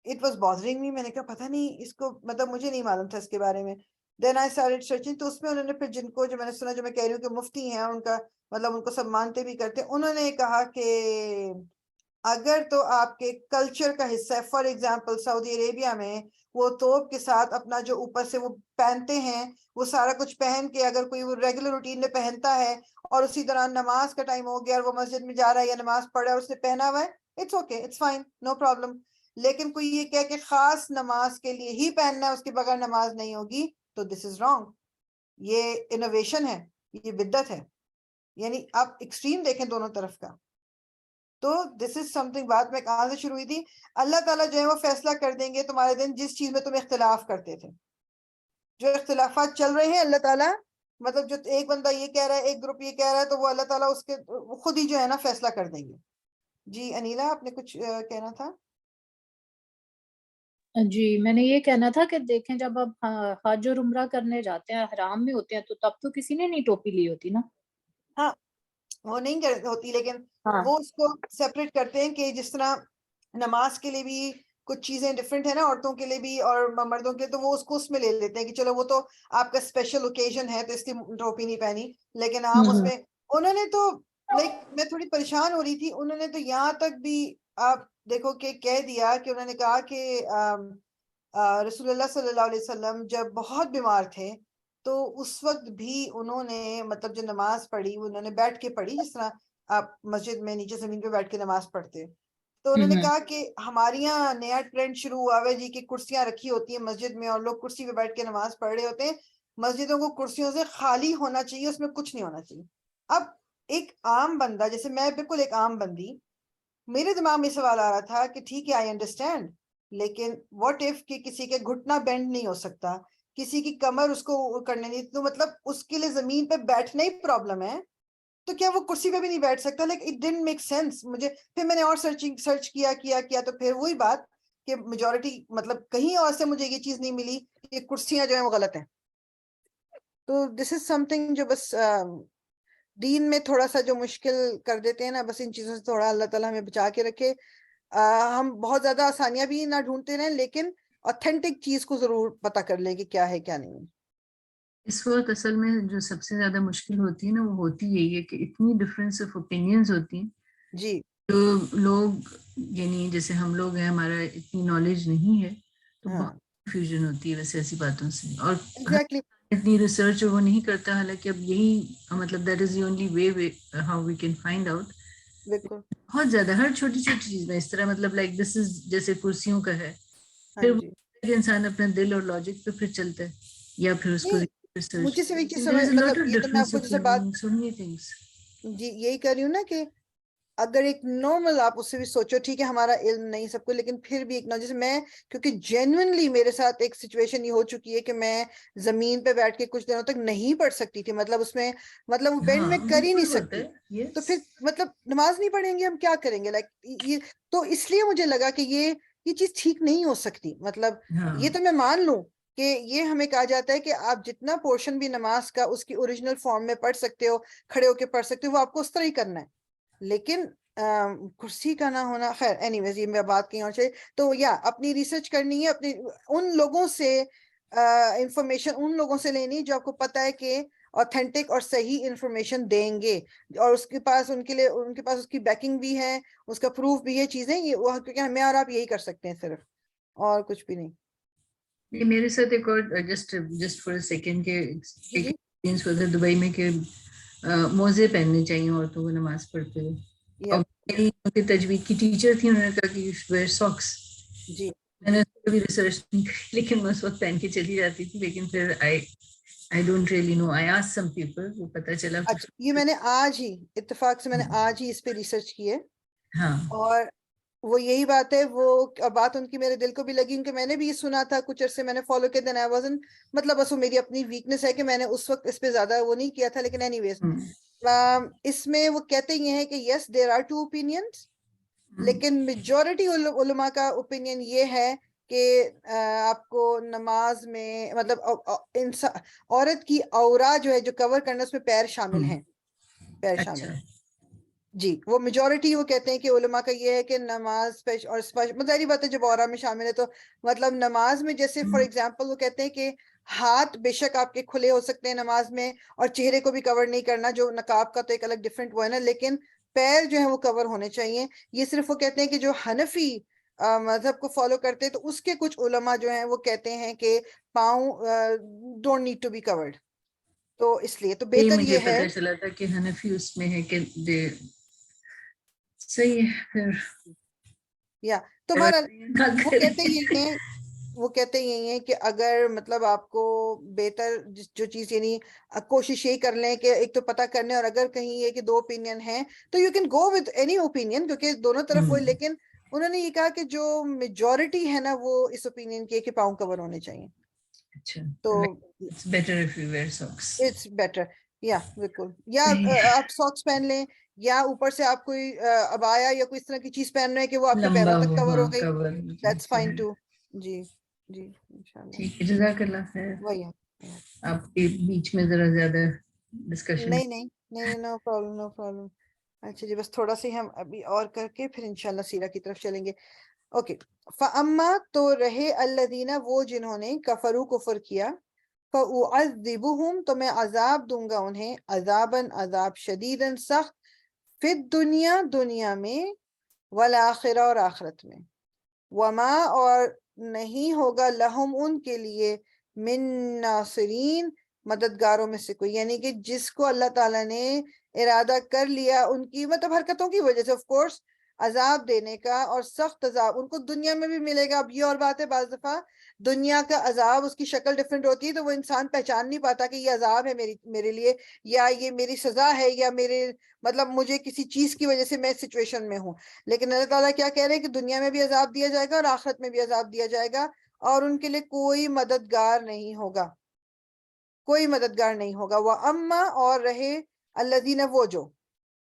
A: اٹ واز بادرنگ می، میں نے کہا پتہ نہیں اس کو مطلب مجھے نہیں معلوم تھا اس کے بارے میں. دین آئی اسٹارٹڈ سرچنگ. تو اس میں انہوں نے پھر جن کو جو میں نے سنا، جو میں کہہ رہی ہوں کہ مفتی ہیں، ان کا مطلب ان کو سب مانتے بھی کرتے، انہوں نے کہا کہ اگر تو آپ کے کلچر کا حصہ ہے، فار ایگزامپل سعودی عربیہ میں وہ توپ کے ساتھ اپنا جو اوپر سے وہ پہنتے ہیں، وہ سارا کچھ پہن کے اگر کوئی وہ ریگولر روٹین میں پہنتا ہے اور اسی دوران نماز کا ٹائم ہو گیا اور وہ مسجد میں جا رہا ہے یا نماز پڑھ رہا ہے اور اس نے پہنا ہوا ہے، it's okay, it's fine, no problem. لیکن کوئی یہ کہہ کہ خاص نماز کے لیے ہی پہننا ہے، اس کے بغیر نماز نہیں ہوگی، تو دس از رانگ. یہ انوویشن ہے، یہ بدعت ہے. یعنی آپ ایکسٹریم دیکھیں دونوں طرف کا. تو دس از سم تھنگ. بات میں کہاں سے شروع ہوئی تھی؟ اللہ تعالیٰ جو ہے وہ فیصلہ کر دیں گے تمہارے دن جس چیز میں تم اختلاف کرتے تھے. جو اختلافات چل رہے ہیں اللہ تعالیٰ مطلب جو ایک بندہ یہ کہہ رہا ہے، ایک گروپ یہ کہہ رہا ہے، تو وہ اللہ تعالیٰ اس کے خود ہی جو ہے نا فیصلہ کر دیں گے. جی انیلا آپ نے کچھ کہنا تھا؟
B: جی میں نے یہ کہنا تھا کہ دیکھیں جب آپ حج اور عمرہ کرنے جاتے ہیں، حرام میں ہوتے ہیں، تو تب تو کسی نے نہیں ٹوپی لی ہوتی نا.
A: ہاں وہ نہیں ہوتی، لیکن
B: ہاں
A: وہ اس کو سیپریٹ کرتے ہیں کہ جس طرح نماز کے لیے بھی کچھ چیزیں ڈفرینٹ ہے نا عورتوں کے لیے بھی اور مردوں کے لیے، تو وہ اس کو اس میں لے لیتے ہیں کہ چلو وہ تو آپ کا اسپیشل اوکیزن ہے تو اس کی ٹوپی نہیں پہنی، لیکن عام اس میں انہوں نے تو لائک میں تھوڑی پریشان ہو رہی تھی. انہوں نے تو یہاں تک بھی آپ دیکھو کہ کہہ دیا کہ انہوں نے کہا کہ رسول اللہ صلی اللہ علیہ وسلم جب بہت بیمار تھے تو اس وقت بھی انہوں نے مطلب جو نماز پڑھی انہوں نے بیٹھ کے پڑھی، جس طرح آپ مسجد میں نیچے زمین پہ بیٹھ کے نماز پڑھتے. تو انہوں نے کہا کہ ہمارے یہاں نیا ٹرینڈ شروع ہوا ہے جی کہ کرسیاں رکھی ہوتی ہیں مسجد میں اور لوگ کرسی پہ بیٹھ کے نماز پڑھ رہے ہوتے ہیں. مسجدوں کو کرسیوں سے خالی ہونا چاہیے، اس میں کچھ نہیں ہونا چاہیے. اب ایک عام بندہ جیسے میں، بالکل ایک عام بندی، میرے دماغ میں سوال آ رہا تھا کہ ٹھیک ہے آئی انڈرسٹینڈ، لیکن واٹ اف کہ کسی کے گھٹنا بینڈ نہیں ہو سکتا، کسی کی کمر اس کو کرنے نہیں، تو مطلب اس کے لیے زمین پہ بیٹھنا ہی پرابلم ہے، تو کیا وہ کرسی پہ بھی نہیں بیٹھ سکتا؟ Like it didn't make sense مجھے. پھر میں نے اور سرچ کیا تو پھر وہی بات کہ میجورٹی مطلب کہیں اور سے مجھے یہ چیز نہیں ملی کہ کرسیاں جو ہیں وہ غلط ہیں. تو دس از سم تھنگ جو بس دین میں تھوڑا سا جو مشکل کر دیتے ہیں نا، بس ان چیزوں سے تھوڑا اللہ تعالیٰ ہمیں بچا کے رکھے. ہم بہت زیادہ آسانیاں بھی نہ ڈھونڈتے رہیں، لیکن اوتھینٹک چیز کو ضرور پتہ کر لیں کہ کیا ہے کیا نہیں.
C: اس وقت اصل میں جو سب سے زیادہ مشکل ہوتی ہے نا، وہ ہوتی یہی ہے کہ اتنی ڈفرینس آف اوپینینز ہوتی ہیں.
A: جی
C: جو لوگ یعنی جیسے ہم لوگ ہیں، ہمارا اتنی نالج نہیں ہے، تو
A: ہاں
C: بہت کنفیوژن ہوتی ہے ویسے ایسی باتوں سے. اور
A: ایگزیکٹلی.
C: اتنی ریسرچ وہ نہیں کرتا، حالانکہ اب یہی مطلب that is the only way how we can find out.
A: بالکل.
C: بہت زیادہ ہر چھوٹی چھوٹی چیز میں اس طرح مطلب لائک دس از جیسے کرسیوں کا ہے،
A: ہاں
C: پھر
A: جی.
C: انسان اپنے دل اور لاجک پہ پھر چلتا ہے یا پھر اس کو
A: نہیں
C: ریسرچ.
A: مجھے صرف ایک چیز
C: There
A: سمجھ
C: is a lot
A: مطلب
C: of
A: یہ تو میں آپ
C: difference
A: کو جیسے بات
C: opinion, so many things.
A: جی یہی کر رہی ہوں نا کہ اگر ایک نارمل آپ اس سے بھی سوچو ٹھیک ہے ہمارا علم نہیں سب کو، لیکن پھر بھی ایک جیسے میں کیونکہ جینوئنلی میرے ساتھ ایک سچویشن یہ ہو چکی ہے کہ میں زمین پہ بیٹھ کے کچھ دنوں تک نہیں پڑھ سکتی تھی، مطلب اس میں مطلب وہ بینڈ
C: ہاں
A: میں کر ہی
C: بالکل
A: نہیں
C: ہوتا
A: سکتی.
C: ہے
A: تو
C: یس.
A: پھر مطلب نماز نہیں پڑھیں گے ہم کیا کریں گے؟ لائک یہ تو اس لیے مجھے لگا کہ یہ چیز ٹھیک نہیں ہو سکتی. مطلب
C: ہاں
A: یہ تو میں مان لوں کہ یہ ہمیں کہا جاتا ہے کہ آپ جتنا پورشن بھی نماز کا اس کی اوریجنل فارم میں پڑھ سکتے ہو، کھڑے ہو کے پڑھ سکتے ہو، وہ آپ کو اس طرح ہی کرنا ہے. لیکن کرسی کا نہ ہونا، خیر اینی ویز یہ میں بات کہیں اور چاہیے. تو یا اپنی ریسرچ کرنی ہے، اپنی ان لوگوں سے انفارمیشن ان لوگوں سے لینی جو آپ کو پتا ہے کہ اوتھینٹک اور صحیح انفارمیشن دیں گے، اور اس کے پاس ان کے پاس اس کی بیکنگ بھی ہے، اس کا پروف بھی ہے چیزیں، یہ کیونکہ ہمیں اور آپ یہی کر سکتے ہیں صرف، اور کچھ بھی نہیں.
C: یہ میرے ساتھ ایک اور جسٹ فار سیکنڈ کے ایک
A: جی
C: ایکسپیرینس ہوتا ہے دبئی میں کہ موزے پہننے چاہیے عورتوں کو نماز پڑھتے ہوئے. اور میری تجوید کی ٹیچر تھی، انہوں نے کہا کہ ویئر ساکس.
A: جی
C: میں نے کبھی ریسرچ نہیں کی، لیکن میں اس وقت پہن کے چلی جاتی تھی. لیکن پھر I don't really know. I asked some people, وہ پتہ چلا.
A: اچھا یہ میں نے آج ہی اتفاق سے میں نے آج ہی اس پہ ریسرچ کی ہے،
C: ہاں
A: اور وہ یہی بات ہے، وہ بات ان کی میرے دل کو بھی لگی کیونکہ میں نے بھی یہ سنا تھا کچھ عرصے میں نے فالو کیا. دین آئی وازنٹ مطلب بس وہ میری اپنی ویکنس ہے کہ میں نے اس وقت اس پہ زیادہ وہ نہیں کیا تھا. لیکن اینی ویز اس میں وہ کہتے یہ ہیں کہ یس دیر آر ٹو اوپینینس، لیکن میجورٹی علماء کا اوپینین یہ ہے کہ آپ کو نماز میں مطلب عورت کی عورا جو ہے جو کور کرنا اس میں پیر شامل ہیں، پیر شامل
C: اچھا
A: ہیں. جی وہ میجورٹی وہ کہتے ہیں کہ علماء کا یہ ہے کہ نماز پہ اور ظاہری بات ہے جب عورا میں شامل ہے تو مطلب نماز میں جیسے فار ایگزامپل وہ کہتے ہیں کہ ہاتھ بے شک آپ کے کھلے ہو سکتے ہیں نماز میں، اور چہرے کو بھی کور نہیں کرنا، جو نقاب کا تو ایک الگ ڈفرینٹ وہ ہے نا، لیکن پیر جو ہیں وہ کور ہونے چاہیے. یہ صرف وہ کہتے ہیں کہ جو حنفی مذہب کو فالو کرتے ہیں تو اس کے کچھ علماء جو ہیں وہ کہتے ہیں کہ پاؤں don't need to be covered. تو اس لیے تو
C: یہ
A: بہتر
C: مجھے
A: یہ ہے.
C: پتہ چلا تھا کہ حنفی اس میں ہے کہ صحیح ہے. پھر
A: یا تو بہرحال وہ کہتے یہی ہیں کہ اگر مطلب آپ کو بہتر جو چیز یعنی کوشش یہی کر لیں کہ ایک تو پتہ کرنے، اور اگر کہیں یہ کہ دو اوپینین ہیں تو you can go with any opinion, کیونکہ دونوں طرف ہوئے، لیکن انہوں نے یہ کہا کہ جو میجورٹی ہے نا وہ اس اوپینین کی ہے کہ پاؤں کور ہونے چاہیے. تو
C: it's better if you wear socks.
A: It's better, یا بالکل، یا آپ ساکس پہن لیں، یا اوپر سے آپ کوئی عبایا یا کوئی اس طرح کی چیز پہن رہے ہیں کہ وہ آپ کے پیروں تک کور ہو گئی، دیٹس فائن ٹو. جی جی انشاءاللہ.
C: ٹھیک ہے، جزاک اللہ خیر.
A: وہی
C: آپ کے بیچ میں ذرا زیادہ ڈسکشن.
A: نہیں نو پرابلم نو پرابلم. اچھا جی، بس تھوڑا سا ہم ابھی اور کر کے پھر انشاءاللہ سیرہ کی طرف چلیں گے. اوکے. فَأَمَّا تو رہے الَّذِينَ وہ جنہوں نے کفروا کفر کیا، فَأُعَذِّبُهُمْ تو میں عذاب دوں گا انہیں، عذاباً عذاب شدیداً سخت، فی الدنیا دنیا میں، والآخرہ اور آخرت میں، وما اور نہیں ہوگا لہم ان کے لیے، من ناصرین مددگاروں میں سے کوئی. یعنی کہ جس کو اللہ تعالیٰ نے ارادہ کر لیا ان کی مطلب حرکتوں کی وجہ سے، آف کورس عذاب دینے کا، اور سخت عذاب ان کو دنیا میں بھی ملے گا. اب یہ اور بات ہے، بعض دفعہ دنیا کا عذاب اس کی شکل ڈیفرنٹ ہوتی ہے، تو وہ انسان پہچان نہیں پاتا کہ یہ عذاب ہے میرے لیے، یا یہ میری سزا ہے، یا میرے مطلب مجھے کسی چیز کی وجہ سے میں اس سچویشن میں ہوں. لیکن اللہ تعالیٰ کیا کہہ رہے ہیں کہ دنیا میں بھی عذاب دیا جائے گا اور آخرت میں بھی عذاب دیا جائے گا، اور ان کے لیے کوئی مددگار نہیں ہوگا، کوئی مددگار نہیں ہوگا. وَأَمَّا اور رہے الَّذِينَ وہ جو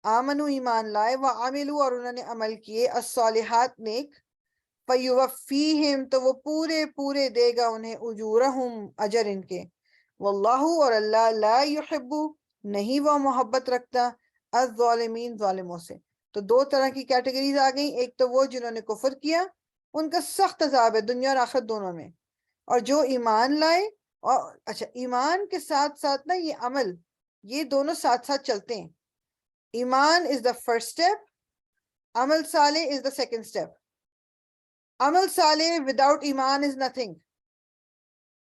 A: آمنوا ایمان لائے، وَعَمِلُوا اور انہوں نے عمل کیے، الصالحات نیک، فَيُوَفِّيهِمْ تو وہ پورے دے گا انہیں، اجورہم اجر ان کے، واللہ اور اللہ لا يحب نہیں وہ محبت رکھتا، الظالمین ظالموں سے. تو دو طرح کی کیٹیگریز آ گئیں، ایک تو وہ جنہوں نے کفر کیا ان کا سخت عذاب ہے دنیا اور آخرت دونوں میں، اور جو ایمان لائے. اور اچھا، ایمان کے ساتھ ساتھ نا یہ عمل، یہ دونوں ساتھ ساتھ چلتے ہیں. ایمان is the first step، عمل صالح is the second step. عمل صالح وداؤٹ ایمان is nothing.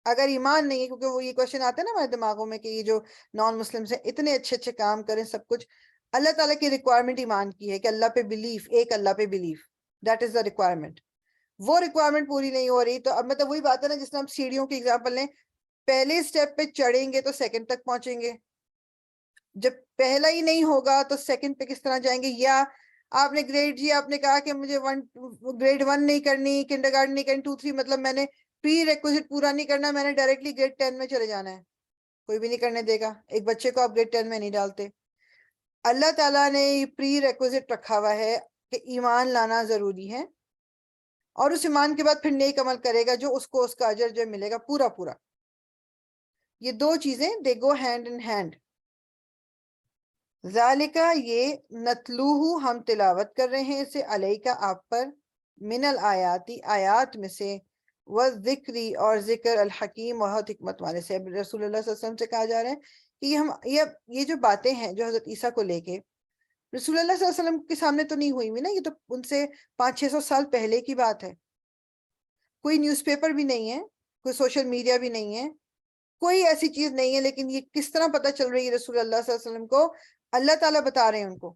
A: اگر ایمان نہیں ہے، کیونکہ وہ یہ کوشچن آتا ہے نا ہمارے دماغوں میں کہ یہ جو نان مسلمس ہیں اتنے اچھے کام کریں سب کچھ، اللہ تعالیٰ کی ریکوائرمنٹ ایمان کی ہے کہ اللہ پہ بلیف، ایک اللہ پہ belief, that is the requirement. وہ ریکوائرمنٹ پوری نہیں ہو رہی، تو اب مطلب وہی بات ہے نا، جس طرح ہم سیڑھیوں کی ایگزامپل لیں، پہلے سٹیپ پہ چڑھیں گے تو سیکنڈ تک پہنچیں گے، جب پہلا ہی نہیں ہوگا تو سیکنڈ پہ کس طرح جائیں گے. یا آپ نے گریڈ جی آپ نے کہا کہ مجھے گریڈ 1 نہیں کرنی، کنڈر گارڈن نہیں کرنی، 2 3 مطلب میں نے پری ریکوزٹ پورا نہیں کرنا، میں نے ڈائریکٹلی گریڈ 10 میں چلے جانا ہے، کوئی بھی نہیں کرنے دے گا. ایک بچے کو آپ گریڈ 10 میں نہیں ڈالتے. اللہ تعالیٰ نے پری ریکوزٹ رکھا ہوا ہے کہ ایمان لانا ضروری ہے، اور اس ایمان کے بعد پھر نیک عمل کرے گا جو اس کو اس کا اجر جو ملے گا پورا پورا. یہ دو چیزیں دے گو ہینڈ ان ہینڈ. ذالکہ یہ نتلوہ ہم تلاوت کر رہے ہیں اسے علیکہ آپ پر، من الآیاتی آیات میں سے، والذکری اور ذکر، الحکیم بہت حکمت والے سے. اب رسول اللہ صلی اللہ علیہ وسلم سے کہا جا رہا ہے کہ یہ جو باتیں ہیں جو حضرت عیسیٰ کو لے کے رسول اللہ صلی اللہ علیہ وسلم کے سامنے تو نہیں ہوئی نا، یہ تو ان سے 500-600 سال پہلے کی بات ہے. کوئی نیوز پیپر بھی نہیں ہے، کوئی سوشل میڈیا بھی نہیں ہے، کوئی ایسی چیز نہیں ہے. لیکن یہ کس طرح پتہ چل رہی ہے رسول اللہ صلی اللہ علیہ وسلم کو؟ اللہ تعالیٰ بتا رہے ہیں ان کو.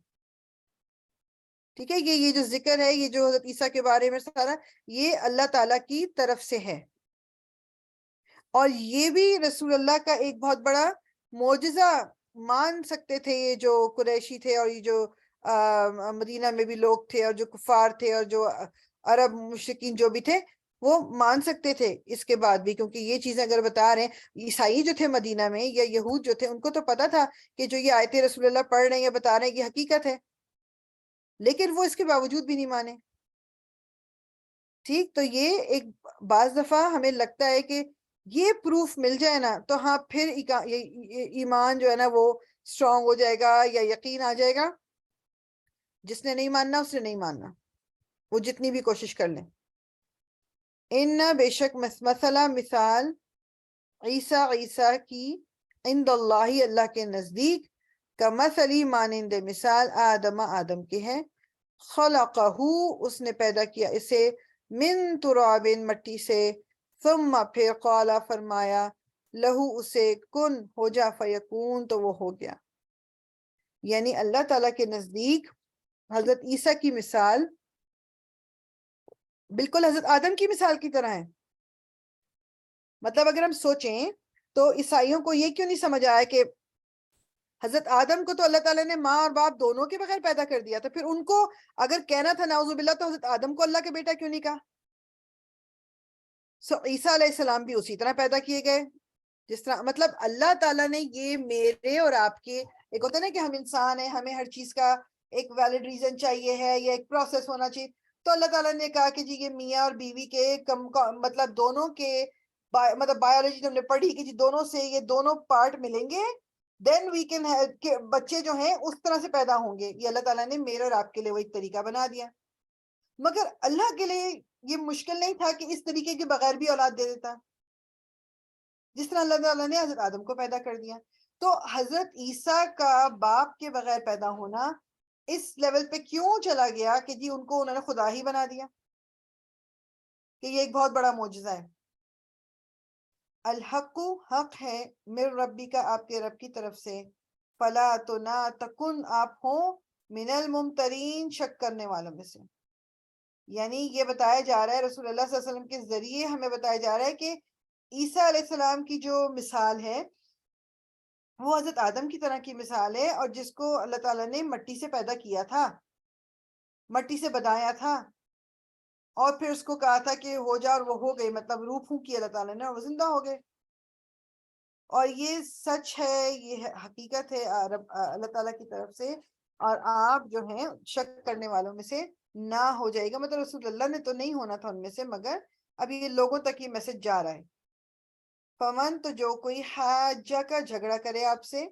A: ٹھیک ہے، یہ جو ذکر ہے، یہ جو حضرت عیسیٰ کے بارے میں سارا، یہ اللہ تعالیٰ کی طرف سے ہے. اور یہ بھی رسول اللہ کا ایک بہت بڑا معجزہ مان سکتے تھے یہ جو قریشی تھے، اور یہ جو مدینہ میں بھی لوگ تھے، اور جو کفار تھے، اور جو عرب مشرکین جو بھی تھے، وہ مان سکتے تھے اس کے بعد بھی. کیونکہ یہ چیزیں اگر بتا رہے ہیں، عیسائی جو تھے مدینہ میں یا یہود جو تھے، ان کو تو پتا تھا کہ جو یہ آیتیں رسول اللہ پڑھ رہے ہیں یا بتا رہے ہیں یہ حقیقت ہے، لیکن وہ اس کے باوجود بھی نہیں مانے. ٹھیک، تو یہ ایک بعض دفعہ ہمیں لگتا ہے کہ یہ پروف مل جائے نا تو ہاں پھر ایمان جو ہے نا وہ اسٹرانگ ہو جائے گا یا یقین آ جائے گا. جس نے نہیں ماننا اس نے نہیں ماننا، وہ جتنی بھی کوشش کر لیں. ان بے شک مثلا مثال، عیسیٰ کی، عند اللہ اللہ کے نزدیک، کا مثلی مانند مثال، آدم کے ہے، خلقہ اس نے پیدا کیا اسے، من تراب مٹی سے، ثم پھر قال فرمایا، لہو اسے، کن ہو جا، فیکون تو وہ ہو گیا. یعنی اللہ تعالیٰ کے نزدیک حضرت عیسیٰ کی مثال بالکل حضرت آدم کی مثال کی طرح ہے. مطلب اگر ہم سوچیں تو عیسائیوں کو یہ کیوں نہیں سمجھ آیا کہ حضرت آدم کو تو اللہ تعالیٰ نے ماں اور باپ دونوں کے بغیر پیدا کر دیا تھا, پھر ان کو اگر کہنا تھا نعوذ باللہ تو حضرت آدم کو اللہ کا بیٹا کیوں نہیں کہا؟ عیسیٰ علیہ السلام بھی اسی طرح پیدا کیے گئے جس طرح, مطلب اللہ تعالیٰ نے یہ میرے اور آپ کے, ایک ہوتا ہے نا کہ ہم انسان ہیں, ہمیں ہر چیز کا ایک ویلڈ ریزن چاہیے ہے یا ایک پروسیس ہونا چاہیے, تو اللہ تعالیٰ نے کہا کہ جی یہ میاں اور بیوی کے مطلب دونوں کے مطلب بایولوجی ہم نے پڑھی کہ جی دونوں سے یہ دونوں پارٹ ملیں گے, دین وی کین بچے جو ہیں اس طرح سے پیدا ہوں گے. یہ اللہ تعالیٰ نے میرے اور آپ کے لیے وہ ایک طریقہ بنا دیا, مگر اللہ کے لیے یہ مشکل نہیں تھا کہ اس طریقے کے بغیر بھی اولاد دے دیتا, جس طرح اللہ تعالیٰ نے حضرت آدم کو پیدا کر دیا. تو حضرت عیسیٰ کا باپ کے بغیر پیدا ہونا اس لیول پہ کیوں چلا گیا کہ جی ان کو انہوں نے خدا ہی بنا دیا, کہ یہ ایک بہت بڑا معجزہ ہے. الحق حق ہے, من ربی کا آپ کے رب کی طرف سے, فلا تو نہ تکن آپ ہوں من الممترین شک کرنے والوں میں سے. یعنی یہ بتایا جا رہا ہے رسول اللہ صلی اللہ علیہ وسلم کے ذریعے ہمیں بتایا جا رہا ہے کہ عیسیٰ علیہ السلام کی جو مثال ہے وہ حضرت آدم کی طرح کی مثال ہے, اور جس کو اللہ تعالیٰ نے مٹی سے پیدا کیا تھا, مٹی سے بنایا تھا, اور پھر اس کو کہا تھا کہ ہو جا, اور وہ ہو گئی, مطلب روح پھونکی اللہ تعالیٰ نے اور وہ زندہ ہو گئے. اور یہ سچ ہے, یہ حقیقت ہے اللہ تعالیٰ کی طرف سے, اور آپ جو ہیں شک کرنے والوں میں سے نہ ہو جائے گا. مطلب رسول اللہ نے تو نہیں ہونا تھا ان میں سے, مگر ابھی یہ لوگوں تک یہ میسج جا رہا ہے. فمن تو جو کوئی حاجہ کا جھگڑا کرے آپ سے,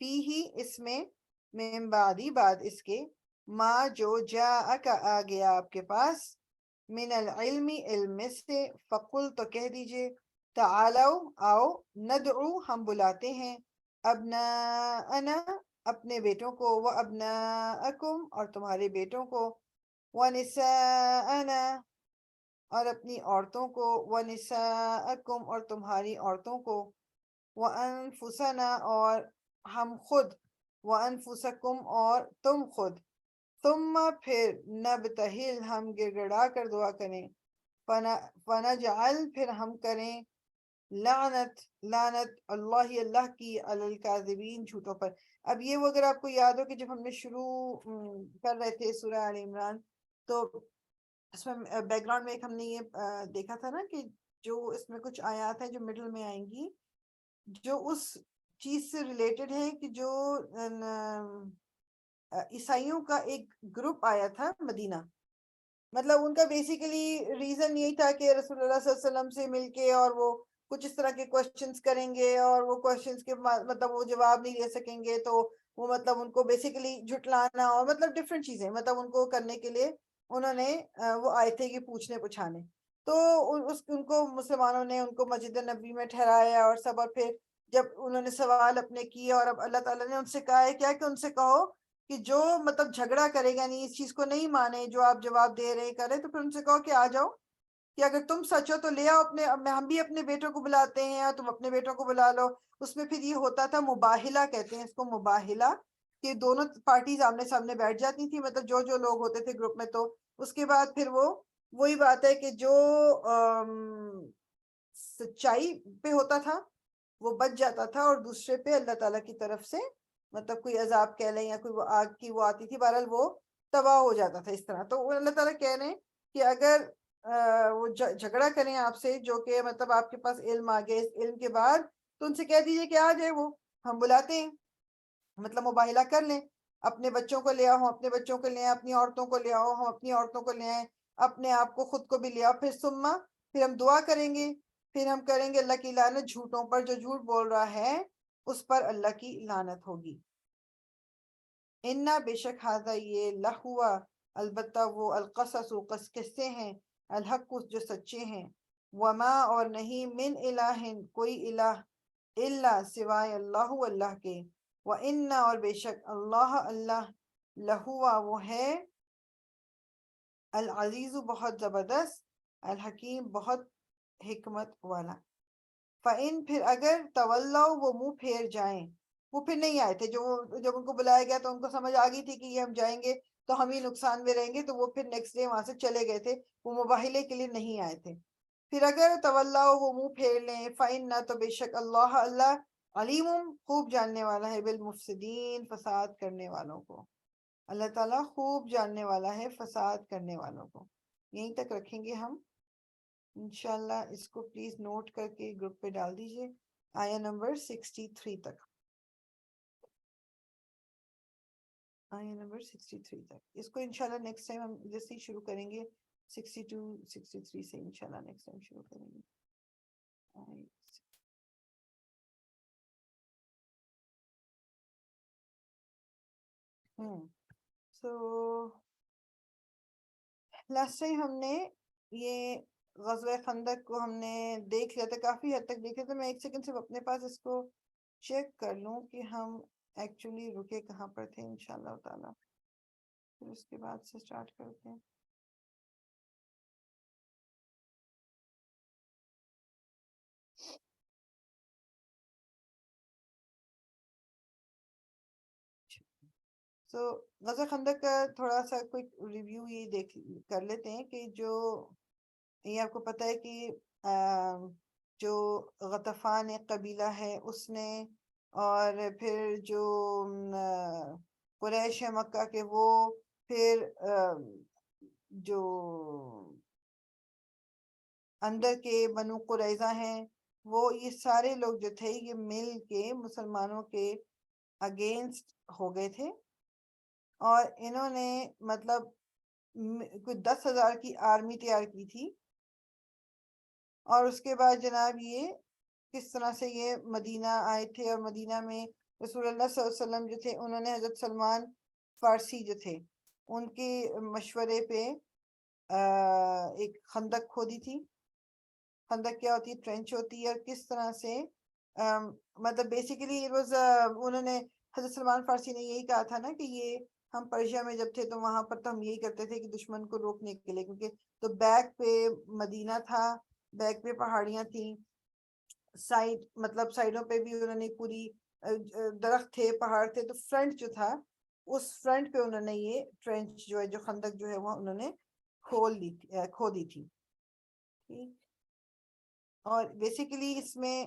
A: فی ہی اس میں, من بعدی بعد اس کے, ما جو جاءک آ گیا آپ کے پاس, من العلم علم سے, فقل تو کہہ دیجئے, تعالو آؤ, ندعو ہم بلاتے ہیں, ابناءنا اپنے بیٹوں کو, و ابناءکم اور تمہارے بیٹوں کو, ونساءنا اور اپنی عورتوں کو, ونساءکم اور تمہاری عورتوں کو, وانفسنا اور ہم خود, وانفسکم اور تم خود, ثم پھر نبتہل ہم گڑ گڑا کر دعا کریں, فنجعل پھر ہم کریں, لعنت لعنت اللہ اللہ کی, علی الکاذبین جھوٹوں پر. اب یہ وہ اگر آپ کو یاد ہو کہ جب ہم نے شروع کر رہے تھے سورہ آل عمران, تو اس میں بیک گراؤنڈ میں ایک ہم نے یہ دیکھا تھا نا کہ جو اس میں کچھ آیات ہیں جو مڈل میں آئیں گی, جو اس چیز سے ریلیٹڈ ہے کہ جو عیسائیوں کا ایک گروپ آیا تھا مدینہ. مطلب ان کا بیسیکلی ریزن یہی تھا کہ رسول اللہ صلی اللہ علیہ وسلم سے مل کے اور وہ کچھ اس طرح کے کوشچنز کریں گے, اور وہ کوشچنز کے مطلب وہ جواب نہیں دے سکیں گے, تو وہ مطلب ان کو بیسیکلی جھٹلانا اور مطلب ڈفرینٹ چیزیں مطلب ان کو کرنے کے لیے انہوں نے وہ آئے تھے کہ پوچھنے پچھانے. تو ان کو مسلمانوں نے ان کو مسجد نبی میں ٹھہرایا اور سب, اور پھر جب انہوں نے سوال اپنے کیے, اور اب اللہ تعالیٰ نے ان سے کہا ہے کیا کہ ان سے کہو کہ جو مطلب جھگڑا کرے گا, نہیں اس چیز کو نہیں مانے جو آپ جواب دے رہے کرے, تو پھر ان سے کہو کہ آ جاؤ, کہ اگر تم سچ ہو تو لے آؤ اپنے, ہم بھی اپنے بیٹوں کو بلاتے ہیں اور تم اپنے بیٹوں کو بلا لو. اس میں پھر یہ ہوتا تھا مباہلہ کہتے ہیں اس کو, مباہلہ, کہ دونوں پارٹیز آمنے سامنے بیٹھ جاتی تھی, مطلب جو لوگ ہوتے تھے گروپ میں, تو اس کے بعد پھر وہی بات ہے کہ جو سچائی پہ ہوتا تھا وہ بچ جاتا تھا, اور دوسرے پہ اللہ تعالیٰ کی طرف سے مطلب کوئی عذاب کہہ لیں یا کوئی وہ آگ کی وہ آتی تھی, بہرحال وہ تباہ ہو جاتا تھا اس طرح. تو اللہ تعالیٰ کہہ رہے ہیں کہ اگر وہ جھگڑا کریں آپ سے, جو کہ مطلب آپ کے پاس علم آ گئے, اس علم کے بعد تو ان سے کہہ دیجئے کہ آ جائے, وہ ہم بلاتے ہیں, مطلب مباہلہ کر لیں, اپنے بچوں کو لے آؤ, اپنے بچوں کو لے آئیں, اپنی عورتوں کو لے آؤ, ہم اپنی عورتوں کو لے آئیں, اپنے آپ کو خود کو بھی لے آؤ, پھر سما پھر ہم دعا کریں گے, پھر ہم کریں گے اللہ کی لعنت جھوٹوں پر, جو جھوٹ بول رہا ہے اس پر اللہ کی لعنت ہوگی. انا بے شک ہاذا یہ, لہوا البتہ وہ, القصص قصے ہیں, الحق جو سچے ہیں, وما اور نہیں, من الہ کوئی الہ, الا سوائے اللہ اللہ کے, وَإِنَّ اور بے شک اللہ اللہ, لہوا وہ ہے, العزیز بہت زبردست, الحکیم بہت حکمت والا. فَإِن پھر اگر تولوا وہ منہ پھیر جائیں, وہ پھر نہیں آئے تھے. جب ان کو بلایا گیا تو ان کو سمجھ آ گئی تھی کہ یہ ہم جائیں گے تو ہم ہی نقصان میں رہیں گے, تو وہ پھر نیکسٹ ڈے وہاں سے چلے گئے تھے, وہ مباہلے کے لیے نہیں آئے تھے. پھر اگر تولا وہ منہ پھیر لیں, فائن نہ تو بے شک اللہ اللہ علیم خوب جاننے والا ہے, بالمفسدین فساد کرنے والوں کو. اللہ تعالیٰ خوب جاننے والا ہے فساد کرنے والوں کو. یہیں تک رکھیں گے ہم انشاءاللہ. اس کو پلیز نوٹ کر کے گروپ پہ ڈال دیجئے, آیا نمبر 63 تک, آیا نمبر 63 تک. اس کو انشاءاللہ نیکسٹ ٹائم ہم جیسے ہی شروع کریں گے 62 63 سے انشاءاللہ نیکسٹ ٹائم شروع کریں گے. سو لاسٹ ٹائم ہم نے یہ غزوہ خندق کو ہم نے دیکھ لیا تھا, کافی حد تک دیکھا تھا. میں ایک سیکنڈ سے اپنے پاس اس کو چیک کر لوں کہ ہم ایکچولی رکے کہاں پر تھے انشاءاللہ تعالی, پھر اس کے بعد سے سٹارٹ کرتے ہیں. سو غزوہ خندق کا تھوڑا سا کوئی ریویو یہ دیکھ کر لیتے ہیں کہ جو یہ آپ کو پتہ ہے کہ جو غطفان ایک قبیلہ ہے اس نے, اور پھر جو قریش مکہ کے وہ, پھر جو اندر کے بنو قریظہ ہیں وہ, یہ سارے لوگ جو تھے یہ مل کے مسلمانوں کے اگینسٹ ہو گئے تھے. اور انہوں نے مطلب کوئی 10,000 کی آرمی تیار کی تھی. اور اس کے بعد جناب یہ کس طرح سے یہ مدینہ آئے تھے, اور مدینہ میں رسول اللہ صلی اللہ علیہ وسلم جو تھے انہوں نے حضرت سلمان فارسی جو تھے ان کے مشورے پہ ایک خندق کھودی تھی. خندق کیا ہوتی ہے؟ ٹرینچ ہوتی ہے. اور کس طرح سے مطلب بیسیکلی انہوں نے حضرت سلمان فارسی نے یہی کہا تھا نا کہ یہ ہم پرشیا میں جب تھے تو وہاں پر تو ہم یہی کرتے تھے کہ دشمن کو روکنے کے لیے, کیونکہ تو بیک پہ مدینہ تھا, بیک پہ پہاڑیاں تھیں, سائڈ مطلب سائڈوں پہ بھی انہوں نے پوری درخت تھے, پہاڑ تھے, تو فرنٹ جو تھا اس فرنٹ پہ انہوں نے یہ ٹرینچ جو ہے, جو خندق جو ہے وہ انہوں نے کھودی تھی. ٹھیک, اور بیسیکلی اس میں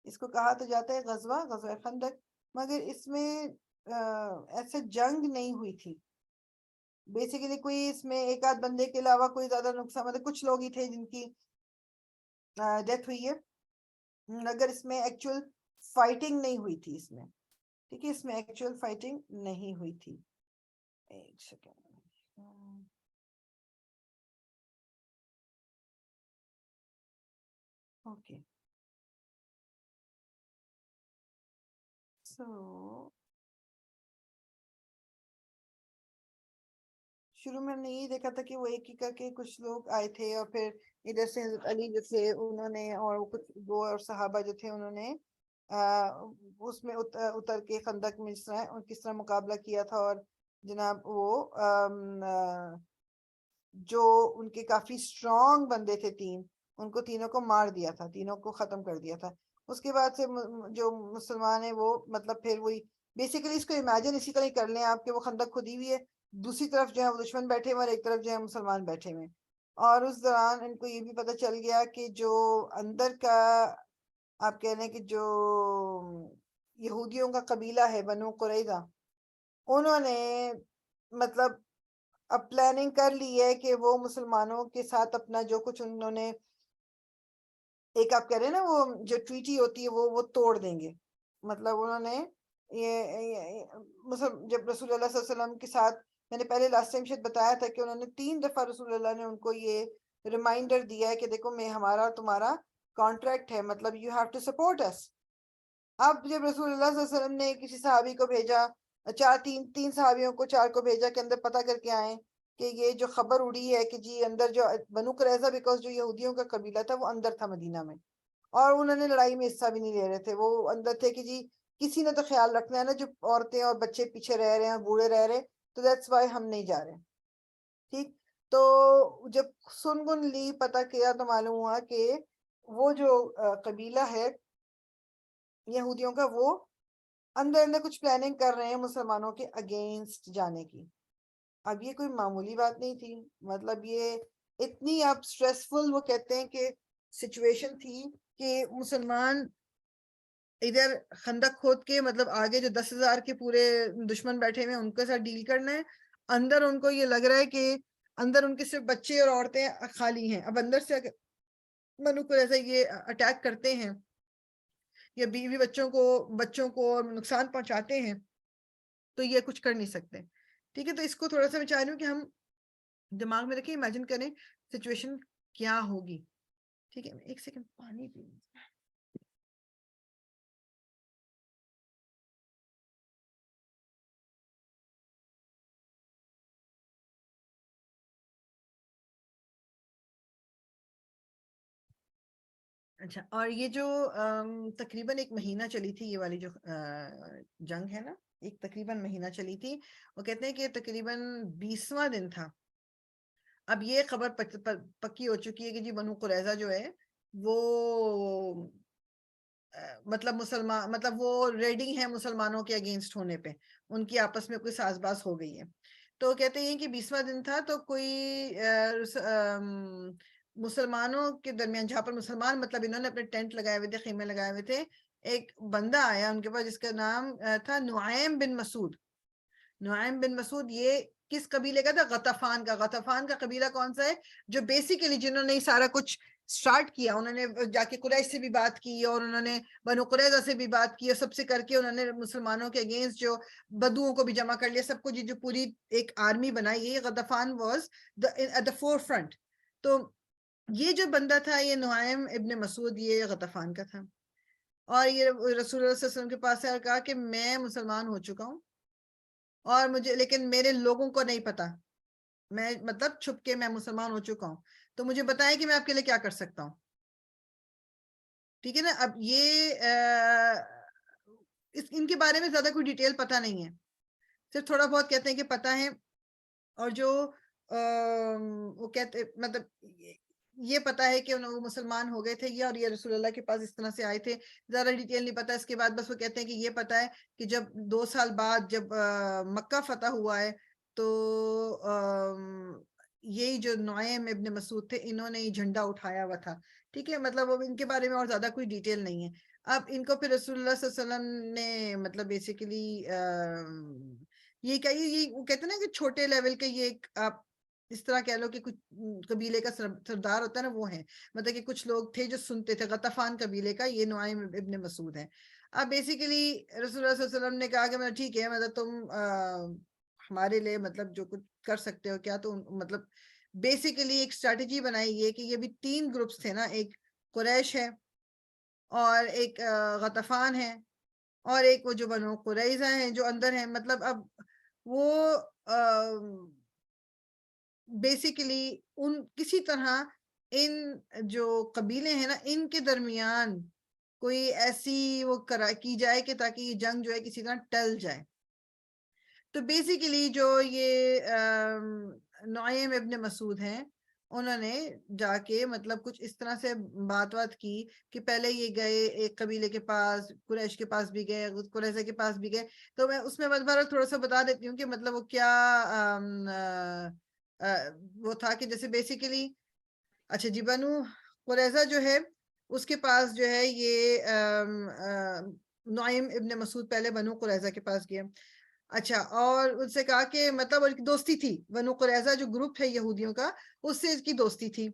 A: اس کو کہا تو جاتا ہے غزوہ خندق, مگر اس میں ایسے جنگ نہیں ہوئی تھی. بیسیکلی کوئی اس میں ایک آدھ بندے کے علاوہ کوئی زیادہ نقصان, مطلب کچھ لوگ ہی تھے جن کی ڈیتھ ہوئی ہے, مگر اس میں ایکچوئل فائٹنگ نہیں ہوئی تھی اس میں. ٹھیک ہے, اس میں ایکچوئل فائٹنگ نہیں ہوئی تھی. ایک سیکنڈ, اوکے. سو شروع میں ہم نے یہی دیکھا تھا کہ وہ ایک ہی کر کے کچھ لوگ آئے تھے, اور پھر ادھر سے حضرت علی جو تھے انہوں نے, اور کچھ وہ اور صحابہ جو تھے انہوں نے اس میں اتر کے خندق میں کس طرح مقابلہ کیا تھا. اور جناب وہ جو ان کے کافی اسٹرانگ بندے تھے ان کو تینوں کو مار دیا تھا, تینوں کو ختم کر دیا تھا. اس کے بعد سے جو مسلمان ہیں وہ مطلب پھر وہی بیسیکلی اس کو امیجن اسی طرح ہی کر لیں آپ کہ وہ خندق کھودی ہوئی ہے, دوسری طرف جو ہے وہ دشمن بیٹھے ہوئے اور ایک طرف جو ہے مسلمان بیٹھے ہوئے. اور اس دوران ان کو یہ بھی پتہ چل گیا کہ جو اندر کا آپ کہہ لیں کہ جو یہودیوں کا قبیلہ ہے بنو قریظہ, انہوں نے مطلب اب پلاننگ کر لی ہے کہ وہ مسلمانوں کے ساتھ اپنا جو کچھ انہوں نے ایک آپ کہہ رہے ہیں نا وہ جو ٹریٹی ہوتی ہے وہ توڑ دیں گے. مطلب انہوں نے یہ جب رسول اللہ صلی اللہ علیہ وسلم کے ساتھ, میں نے پہلے لاسٹ ٹائم شاید بتایا تھا کہ انہوں نے 3 دفعہ رسول اللہ نے ان کو یہ ریمائنڈر دیا ہے کہ دیکھو میں ہمارا اور تمہارا کانٹریکٹ ہے, مطلب یو ہیو ٹو سپورٹ اس. اب جب رسول اللہ صلی اللہ علیہ وسلم نے کسی صحابی کو بھیجا, تین صحابیوں کو 4 کو بھیجا کہ اندر پتہ کر کے آئیں کہ یہ جو خبر اڑی ہے کہ جی اندر جو بنو قریظہ بیکاز جو یہودیوں کا قبیلہ تھا وہ اندر تھا مدینہ میں, اور انہوں نے لڑائی میں حصہ بھی نہیں لے رہے تھے, وہ اندر تھے کہ جی کسی نے تو خیال رکھنا ہے نا, جو عورتیں اور بچے پیچھے رہ رہے ہیں اور بوڑھے رہ رہے, تو دیٹس وائی ہم نہیں جا رہے. ٹھیک, تو جب سنگن لی پتہ کیا تو معلوم ہوا کہ وہ جو قبیلہ ہے یہودیوں کا وہ اندر اندر کچھ پلاننگ کر رہے ہیں مسلمانوں کے اگینسٹ جانے کی. اب یہ کوئی معمولی بات نہیں تھی, مطلب یہ اتنی اب سٹریسفل وہ کہتے ہیں کہ سچویشن تھی کہ مسلمان ادھر خندق کھود کے مطلب آگے جو 10,000 کے پورے دشمن بیٹھے ہوئے ہیں ان کے ساتھ ڈیل کرنا ہے, اندر ان کو یہ لگ رہا ہے کہ اندر ان کے صرف بچے اور عورتیں خالی ہیں. اب اندر سے اگر بنو قریظہ یہ اٹیک کرتے ہیں یا بیوی بچوں کو نقصان پہنچاتے ہیں تو یہ کچھ کر نہیں سکتے. ٹھیک ہے, تو اس کو تھوڑا سا میں چاہ رہی ہوں کہ ہم دماغ میں رکھیں, امیجن کریں سچویشن کیا ہوگی. ٹھیک ہے, ایک سیکنڈ پانی پی لوں. اچھا, اور یہ جو تقریباً 1 مہینہ چلی تھی یہ والی جو جنگ ہے نا, ایک تقریباً مہینہ چلی تھی. وہ کہتے ہیں کہ تقریباً 20واں دن تھا. اب یہ خبر پکی ہو چکی ہے کہ جی بنو قریظہ جو ہے وہ مطلب وہ ریڈی ہیں مسلمانوں کے اگینسٹ ہونے پہ, ان کی آپس میں کوئی ساز باز ہو گئی ہے. تو کہتے ہیں کہ 20واں دن تھا تو کوئی مسلمانوں کے درمیان, جہاں پر مسلمان مطلب انہوں نے اپنے ٹینٹ لگائے ہوئے تھے, خیمے لگائے ہوئے تھے, ایک بندہ آیا ان کے پاس جس کا نام تھا نعیم بن مسعود. نعیم بن مسعود یہ کس قبیلے کا تھا؟ غطفان کا. غطفان کا قبیلہ کون سا ہے؟ جو بیسیکلی جنہوں نے سارا کچھ سٹارٹ کیا, انہوں نے جا کے قریش سے بھی بات کی اور انہوں نے بنو قریظہ سے بھی بات کی اور سب سے کر کے انہوں نے مسلمانوں کے اگینسٹ جو بدوؤں کو بھی جمع کر لیا, سب کو جو پوری ایک آرمی بنائی. یہ غطفان was at the forefront. تو یہ جو بندہ تھا یہ نعیم ابن مسعود یہ غطفان کا تھا, اور یہ رسول اللہ صلی اللہ علیہ وسلم کے پاس آیا اور کہا کہ میں مسلمان ہو چکا ہوں اور لیکن میرے لوگوں کو نہیں پتا, میں مطلب چھپ کے میں مسلمان ہو چکا ہوں, تو مجھے بتائیں کہ میں آپ کے لیے کیا کر سکتا ہوں. ٹھیک ہے نا. اب یہ ان کے بارے میں زیادہ کوئی ڈیٹیل پتا نہیں ہے, صرف تھوڑا بہت کہتے ہیں کہ پتا ہے, اور جو وہ کہتے مطلب یہ پتا ہے کہ وہ مسلمان ہو گئے تھے یہ, اور یہ رسول اللہ کے پاس اس طرح سے آئے تھے. زیادہ ڈیٹیل نہیں پتا. اس کے بعد بس وہ کہتے ہیں کہ یہ پتا ہے کہ جب 2 سال بعد جب مکہ فتح ہوا ہے تو یہی جو نعیم ابن مسعود تھے انہوں نے یہ جھنڈا اٹھایا ہوا تھا. ٹھیک ہے, مطلب اب ان کے بارے میں اور زیادہ کوئی ڈیٹیل نہیں ہے. اب ان کو پھر رسول اللہ صلی اللہ علیہ وسلم نے مطلب بیسیکلی یہ کہتے ہیں نا کہ چھوٹے لیول کے یہ آپ اس طرح کہہ لو کہ کچھ قبیلے کا سردار ہوتا ہے نا, وہ ہے مطلب کہ کچھ لوگ تھے جو سنتے تھے. غطفان قبیلے کا یہ نعیم ابن مسعود ہے. اب بیسیکلی رسول اللہ صلی اللہ علیہ وسلم نے کہا کہ مطلب ٹھیک ہے, مطلب تم ہمارے لیے مطلب جو کچھ کر سکتے ہو کیا. تو مطلب بیسیکلی ایک اسٹریٹجی بنائی ہے کہ یہ بھی 3 گروپس تھے نا, ایک قریش ہے اور ایک غطفان ہے اور ایک وہ جو بنو قریظہ ہیں جو اندر ہیں. مطلب اب وہ بیسیکلی ان کسی طرح ان جو قبیلے ہیں نا ان کے درمیان کوئی ایسی وہ کی جائے کہ تاکہ یہ جنگ جو ہے کسی طرح ٹل جائے. تو بیسیکلی جو یہ نعیم ابن مسعود ہیں انہوں نے جا کے مطلب کچھ اس طرح سے بات کی کہ پہلے یہ گئے ایک قبیلے کے پاس, قریش کے پاس بھی گئے, قریظہ کے پاس بھی گئے. تو میں اس میں بارہ تھوڑا سا بتا دیتی ہوں کہ مطلب وہ کیا وہ تھا کہ جیسے بیسیکلی اچھا جی بنو قریظہ جو ہے اس کے پاس جو ہے یہ نعیم ابن مسعود پہلے بنو قریظہ کے پاس گیا. اچھا, اور ان سے کہا کہ مطلب ایک دوستی تھی, بنو قریظہ جو گروپ ہے یہودیوں کا اس سے اس کی دوستی تھی.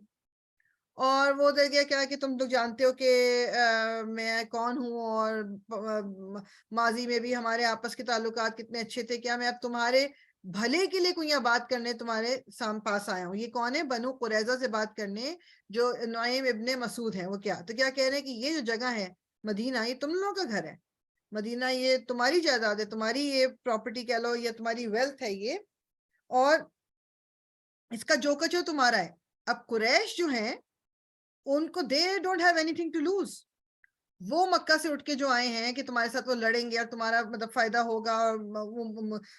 A: اور وہ دے گیا کیا کہ تم لوگ جانتے ہو کہ میں کون ہوں اور ماضی میں بھی ہمارے آپس کے تعلقات کتنے اچھے تھے, کیا میں اب تمہارے بھلے کے لیے کوئی بات کرنے تمہارے پاس آیا ہوں. یہ کون ہے؟ بنو قریظہ سے بات کرنے جو نعیم ابن مسعود ہیں. وہ کیا تو کیا کہہ رہے ہیں کہ یہ جو جگہ ہے مدینہ یہ تم لوگوں کا گھر ہے, مدینہ یہ تمہاری جائیداد ہے, تمہاری یہ پراپرٹی کہہ لو یا تمہاری ویلتھ ہے یہ, اور اس کا جو کچھ ہو تمہارا ہے. اب قریش جو ہیں ان کو they don't have anything to lose. وہ مکہ سے اٹھ کے جو آئے ہیں کہ تمہارے ساتھ وہ لڑیں گے اور تمہارا مطلب فائدہ ہوگا, اور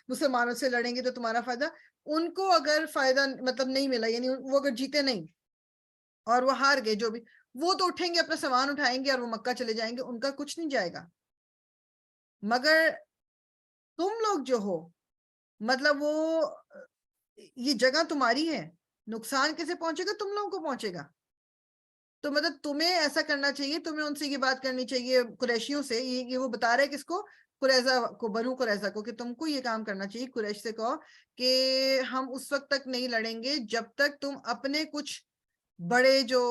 A: مسلمانوں سے لڑیں گے تو تمہارا فائدہ. ان کو اگر فائدہ مطلب نہیں ملا, یعنی وہ اگر جیتے نہیں اور وہ ہار گئے جو بھی, وہ تو اٹھیں گے اپنا سامان اٹھائیں گے اور وہ مکہ چلے جائیں گے, ان کا کچھ نہیں جائے گا. مگر تم لوگ جو ہو مطلب وہ یہ جگہ تمہاری ہے, نقصان کیسے پہنچے گا؟ تم لوگوں کو پہنچے گا. تو مطلب تمہیں ایسا کرنا چاہیے, تمہیں ان سے یہ بات کرنی چاہیے قریشیوں سے, یہ وہ بتا رہے کس کو؟ قریظہ کو, بنو قریظہ کو, کہ تم کو یہ کام کرنا چاہیے, قریش سے کہو کہ ہم اس وقت تک نہیں لڑیں گے جب تک تم اپنے کچھ بڑے جو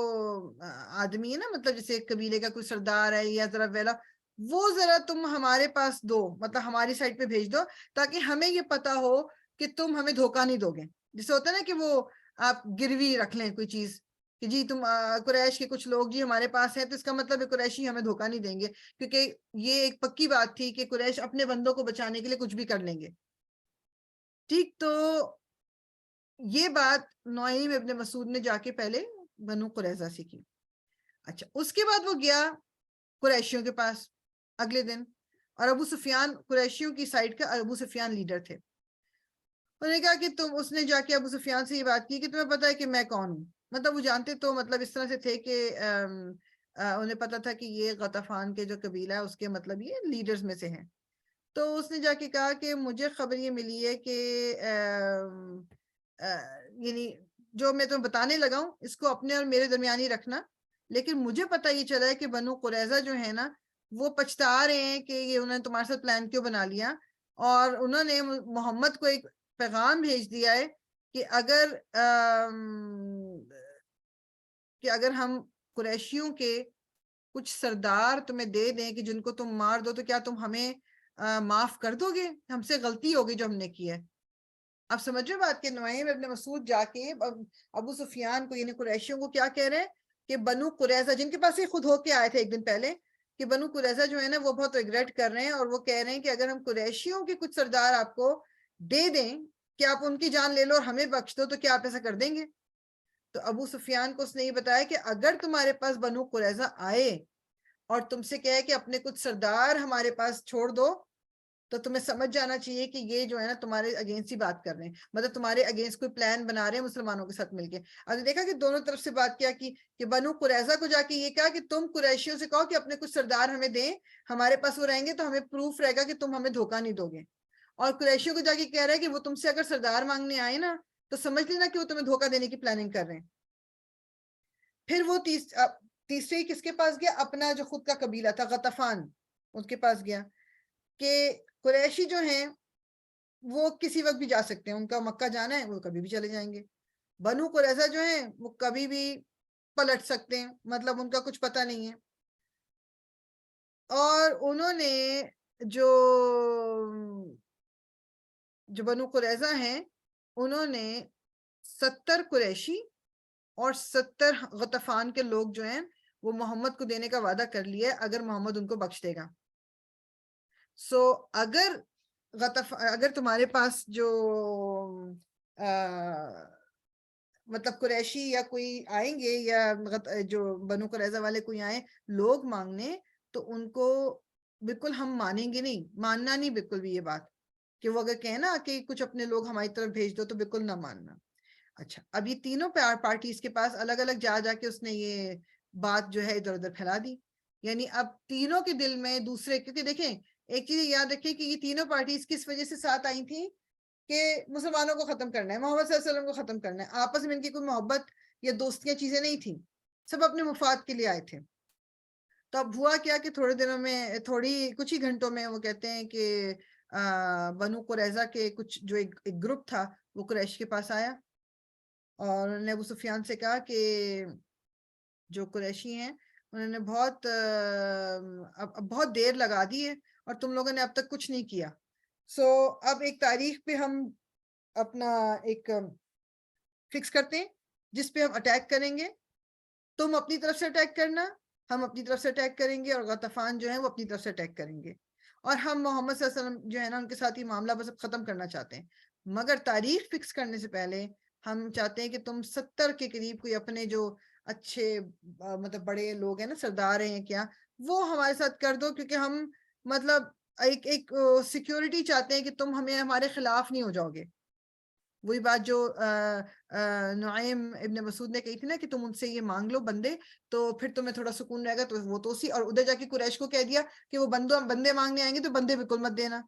A: آدمی ہے نا, مطلب جیسے قبیلے کا کوئی سردار ہے یا ذرا ویلا, وہ ذرا تم ہمارے پاس دو, مطلب ہماری سائڈ پہ بھیج دو, تاکہ ہمیں یہ پتا ہو کہ تم ہمیں دھوکہ نہیں دو گے. جیسے ہوتا ہے نا کہ وہ آپ گروی رکھ لیں کوئی چیز کہ جی تم قریش کے کچھ لوگ جی ہمارے پاس ہیں, تو اس کا مطلب ہے قریشی ہمیں دھوکہ نہیں دیں گے, کیونکہ یہ ایک پکی بات تھی کہ قریش اپنے بندوں کو بچانے کے لیے کچھ بھی کر لیں گے. ٹھیک, تو یہ بات نعیم ابن مسعود نے جا کے پہلے بنو قریظہ سے کی. اچھا, اس کے بعد وہ گیا قریشیوں کے پاس اگلے دن, اور ابو سفیان قریشیوں کی سائڈ کا ابو سفیان لیڈر تھے. انہوں نے کہا کہ اس نے جا کے ابو سفیان سے یہ بات کی کہ تمہیں پتا ہے کہ میں کون ہوں. مطلب وہ جانتے تو مطلب اس طرح سے تھے کہ انہیں پتا تھا کہ یہ غطفان کے جو قبیلہ ہے اس کے مطلب یہ لیڈرز میں سے ہیں. تو اس نے جا کے کہا کہ مجھے خبر یہ ملی ہے کہ یعنی جو میں تمہیں بتانے لگا ہوں اس کو اپنے اور میرے درمیان ہی رکھنا, لیکن مجھے پتہ یہ چلا ہے کہ بنو قریظہ جو ہے نا وہ پچھتا رہے ہیں کہ یہ انہوں نے تمہارے ساتھ پلان کیوں بنا لیا, اور انہوں نے محمد کو ایک پیغام بھیج دیا ہے کہ اگر ہم قریشیوں کے کچھ سردار تمہیں دے دیں کہ جن کو تم مار دو, تو کیا تم ہمیں معاف کر دو گے؟ ہم سے غلطی ہوگی جو ہم نے کی ہے. آپ سمجھ رہے بات کہ نعیم ابن مسعود جا کے ابو سفیان کو یعنی قریشیوں کو کیا کہہ رہے ہیں کہ بنو قریظہ جن کے پاس یہ خود ہو کے آئے تھے ایک دن پہلے, کہ بنو قریظہ جو ہے نا وہ بہت ریگریٹ کر رہے ہیں, اور وہ کہہ رہے ہیں کہ اگر ہم قریشیوں کے کچھ سردار آپ کو دے دیں کہ آپ ان کی جان لے لو اور ہمیں بخش دو, تو کیا آپ ایسا کر دیں گے؟ تو ابو سفیان کو اس نے یہ بتایا کہ اگر تمہارے پاس بنو قریظہ آئے اور تم سے کہے کہ اپنے کچھ سردار ہمارے پاس چھوڑ دو, تو تمہیں سمجھ جانا چاہیے کہ یہ جو ہے نا تمہارے اگینسٹ ہی بات کر رہے ہیں, مطلب تمہارے اگینسٹ کوئی پلان بنا رہے ہیں مسلمانوں کے ساتھ مل کے. اب دیکھا کہ دونوں طرف سے بات کیا کہ بنو قریظہ کو جا کے یہ کہا کہ تم قریشیوں سے کہو کہ اپنے کچھ سردار ہمیں دیں, ہمارے پاس وہ رہیں گے تو ہمیں پروف رہے گا کہ تم ہمیں دھوکہ نہیں دو گے. اور قریشیوں کو جا کے کہہ رہا ہے کہ وہ تم سے اگر سردار مانگنے آئے نا تو سمجھ لینا کہ وہ تمہیں دھوکہ دینے کی پلاننگ کر رہے ہیں. پھر وہ تیسرے کس کے پاس گیا؟ اپنا جو خود کا قبیلہ تھا غطفان, اس کے پاس گیا کہ قریشی جو ہیں وہ کسی وقت بھی جا سکتے ہیں, ان کا مکہ جانا ہے وہ کبھی بھی چلے جائیں گے. بنو قریظہ جو ہیں وہ کبھی بھی پلٹ سکتے ہیں, مطلب ان کا کچھ پتہ نہیں ہے. اور انہوں نے جو بنو قریظہ ہیں انہوں نے 70 قریشی اور 70 غطفان کے لوگ جو ہیں وہ محمد کو دینے کا وعدہ کر لیا اگر محمد ان کو بخش دے گا. اگر تمہارے پاس جو مطلب قریشی یا کوئی آئیں گے یا جو بنو قریظہ والے کوئی آئیں لوگ مانگنے, تو ان کو بالکل ہم مانیں گے نہیں, ماننا نہیں بالکل بھی یہ بات کہ وہ اگر کہیں نا کہ کچھ اپنے لوگ ہماری طرف بھیج دو تو بالکل نہ ماننا. اچھا, اب یہ تینوں پارٹیز کے پاس الگ الگ جا کے اس نے یہ بات جو ہے ادھر ادھر پھیلا دی. یعنی اب تینوں کے دل میں دوسرے, کیونکہ دیکھیں ایک چیز یاد رکھیں کہ یہ تینوں پارٹیز کس وجہ سے ساتھ آئی تھیں کہ مسلمانوں کو ختم کرنا ہے, محمد صلی اللہ علیہ وسلم کو ختم کرنا ہے. آپس میں ان کی کوئی محبت یا دوستیاں چیزیں نہیں تھیں, سب اپنے مفاد کے لیے آئے تھے. تو اب ہوا کیا کہ تھوڑے دنوں میں کچھ ہی گھنٹوں میں وہ کہتے ہیں کہ بنو قریظہ کے کچھ جو ایک گروپ تھا وہ قریش کے پاس آیا, اور انہوں نے ابو سفیان سے کہا کہ جو قریشی ہیں انہوں نے بہت دیر لگا دی ہے اور تم لوگوں نے اب تک کچھ نہیں کیا. اب ایک تاریخ پہ ہم اپنا ایک فکس کرتے ہیں جس پہ ہم اٹیک کریں گے, تم اپنی طرف سے اٹیک کرنا, ہم اپنی طرف سے اٹیک کریں گے, اور غطفان جو ہیں وہ اپنی طرف سے اٹیک کریں گے, اور ہم محمد صلی اللہ علیہ وسلم جو ہے نا ان کے ساتھ یہ معاملہ بس ختم کرنا چاہتے ہیں. مگر تاریخ فکس کرنے سے پہلے ہم چاہتے ہیں کہ تم 70 کے قریب کوئی اپنے جو اچھے مطلب بڑے لوگ ہیں نا, سردار ہیں کیا, وہ ہمارے ساتھ کر دو, کیونکہ ہم مطلب ایک سیکیورٹی چاہتے ہیں کہ تم ہمارے خلاف نہیں ہو جاؤ گے. وہی بات جو نعیم ابن مسعود نے کہی تھی نا کہ تم ان سے یہ مانگ لو بندے تو پھر تمہیں تھوڑا سکون رہے گا، تو وہ تو اسی، اور ادھر جا کے قریش کو کہہ دیا کہ وہ بندے مانگنے آئیں گے تو بندے بالکل مت دینا.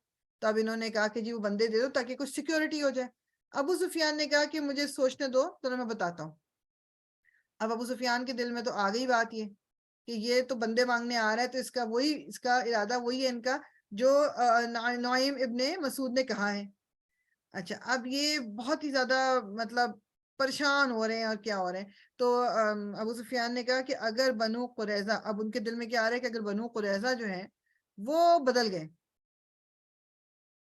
A: تو اب انہوں نے کہا کہ جی وہ بندے دے دو تاکہ کچھ سیکیورٹی ہو جائے. ابو سفیان نے کہا کہ مجھے سوچنے دو تو میں بتاتا ہوں. اب ابو سفیان کے دل میں تو آ گئی بات یہ کہ یہ تو بندے مانگنے آ رہا ہے، تو اس کا ارادہ وہی ہے ان کا جو نعیم ابن مسعود نے کہا ہے. اچھا اب یہ بہت ہی زیادہ مطلب پریشان ہو رہے ہیں اور کیا ہو رہے ہیں. تو ابو سفیان نے کہا کہ اگر بنو قریظہ، اب ان کے دل میں کیا آ رہا ہے کہ اگر بنو قریظہ جو ہے وہ بدل گئے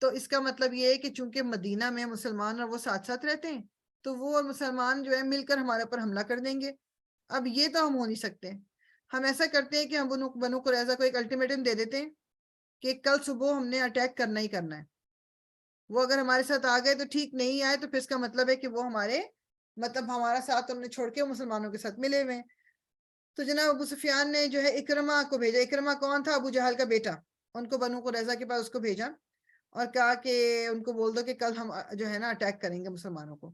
A: تو اس کا مطلب یہ ہے کہ چونکہ مدینہ میں مسلمان اور وہ ساتھ ساتھ رہتے ہیں تو وہ مسلمان جو ہے مل کر ہمارے پر حملہ کر دیں گے. اب یہ تو ہم ہو نہیں سکتے. ہم ایسا کرتے ہیں کہ ہم بنو قریظہ کو ایک الٹیمیٹم دے دیتے ہیں کہ کل صبح ہم نے اٹیک کرنا ہی کرنا ہے. وہ اگر ہمارے ساتھ آ گئے تو ٹھیک، نہیں آئے تو پھر اس کا مطلب ہے کہ وہ ہمارا ساتھ ہم نے چھوڑ کے مسلمانوں کے ساتھ ملے ہوئے ہیں. تو جناب ابو سفیان نے جو ہے اکرمہ کو بھیجا. اکرمہ کون تھا؟ ابو جہل کا بیٹا. ان کو بنو قریظہ کے پاس اس کو بھیجا اور کہا کہ ان کو بول دو کہ کل ہم جو ہے نا اٹیک کریں گے مسلمانوں کو.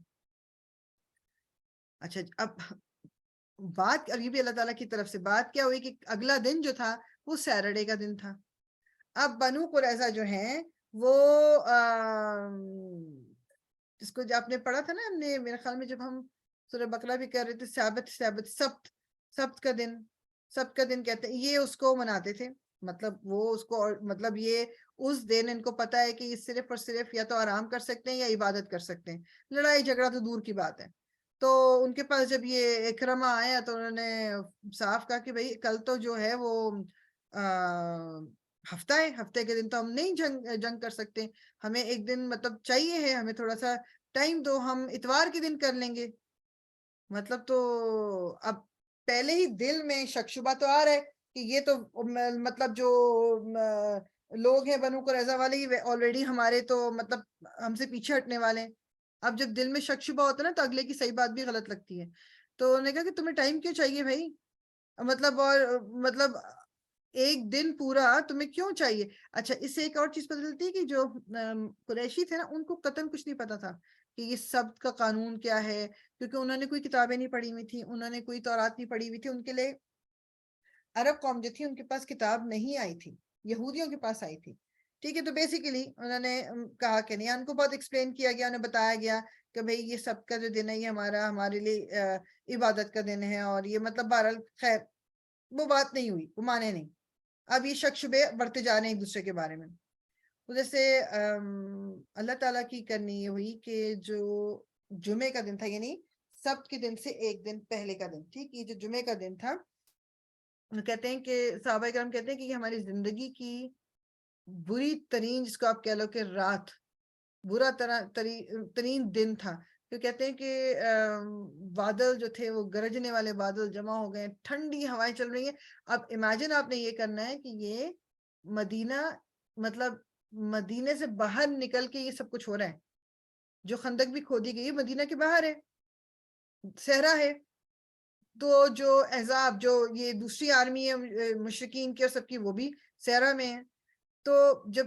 A: اچھا اب بات، اب یہ بھی اللہ تعالیٰ کی طرف سے بات کیا ہوئی کہ اگلا دن جو تھا وہ سیٹرڈے کا دن تھا. اب بنو قریظہ جو ہیں وہ جس کو آپ نے پڑھا تھا نا، ہم نے میرے خیال میں جب ہم سورہ بقرہ بھی کر رہے تھے، سبت کا دن کہتے ہیں، یہ اس کو مناتے تھے. مطلب وہ اس کو، مطلب یہ اس دن ان کو پتا ہے کہ یہ صرف اور صرف یا تو آرام کر سکتے ہیں یا عبادت کر سکتے ہیں. لڑائی جھگڑا تو دور کی بات ہے. تو ان کے پاس جب یہ اکرمہ آیا تو انہوں نے صاف کہا کہ بھئی کل تو جو ہے وہ ہفتہ ہے، ہفتے کے دن تو ہم نہیں جنگ کر سکتے، ہمیں ایک دن مطلب چاہیے ہے، ہمیں تھوڑا سا ٹائم دو، ہم اتوار کے دن کر لیں گے. مطلب تو اب پہلے ہی دل میں شک شبہ تو آ رہا ہے کہ یہ تو مطلب جو لوگ ہیں بنو قریظہ والے ہی آلریڈی ہمارے تو مطلب ہم سے پیچھے ہٹنے والے ہیں. اب جب دل میں شک شبہ ہوتا ہے نا تو اگلے کی صحیح بات بھی غلط لگتی ہے. تو انہوں نے کہا کہ تمہیں ٹائم کیوں چاہیے بھائی، مطلب اور مطلب ایک دن پورا تمہیں کیوں چاہیے. اچھا اس سے ایک اور چیز پتہ چلتی ہے کہ جو قریشی تھے نا ان کو قطعاً کچھ نہیں پتا تھا کہ یہ سبت کا قانون کیا ہے، کیونکہ انہوں نے کوئی کتابیں نہیں پڑھی ہوئی تھی، انہوں نے کوئی تورات نہیں پڑھی ہوئی تھی. ان کے لیے عرب قوم جو تھی ان کے پاس کتاب نہیں آئی تھی، یہودیوں کے پاس آئی تھی. ٹھیک ہے، تو بیسیکلی انہوں نے کہا کہ نہیں، ان کو بہت ایکسپلین کیا گیا، انہیں بتایا گیا کہ بھئی یہ سب کا جو دن ہے یہ ہمارے لیے عبادت کا دن ہے، اور یہ مطلب بہرحال خیر وہ بات نہیں ہوئی، وہ مانے نہیں. اب یہ شک شبے بڑھتے جا رہے ہیں ایک دوسرے کے بارے میں. جیسے اللہ تعالیٰ کی کرنی یہ ہوئی کہ جو جمعے کا دن تھا، یعنی سبت کے دن سے ایک دن پہلے کا دن، ٹھیک، یہ جو جمعے کا دن تھا، کہتے ہیں کہ صحابہ کرام کہتے ہیں کہ یہ ہماری زندگی کی بری ترین، جس کو آپ کہہ لو کہ رات، برا ترین دن تھا. تو کہتے ہیں کہ بادل جو تھے وہ گرجنے والے بادل جمع ہو گئے، ٹھنڈی ہوائیں چل رہی ہیں. اب امیجن آپ نے یہ کرنا ہے کہ یہ مدینہ، مطلب مدینے سے باہر نکل کے یہ سب کچھ ہو رہا ہے. جو خندق بھی کھودی گئی مدینہ کے باہر ہے، صحرا ہے. تو جو احزاب، جو یہ دوسری آرمی ہے مشرکین کی اور سب کی، وہ بھی صحرا میں ہے. تو جب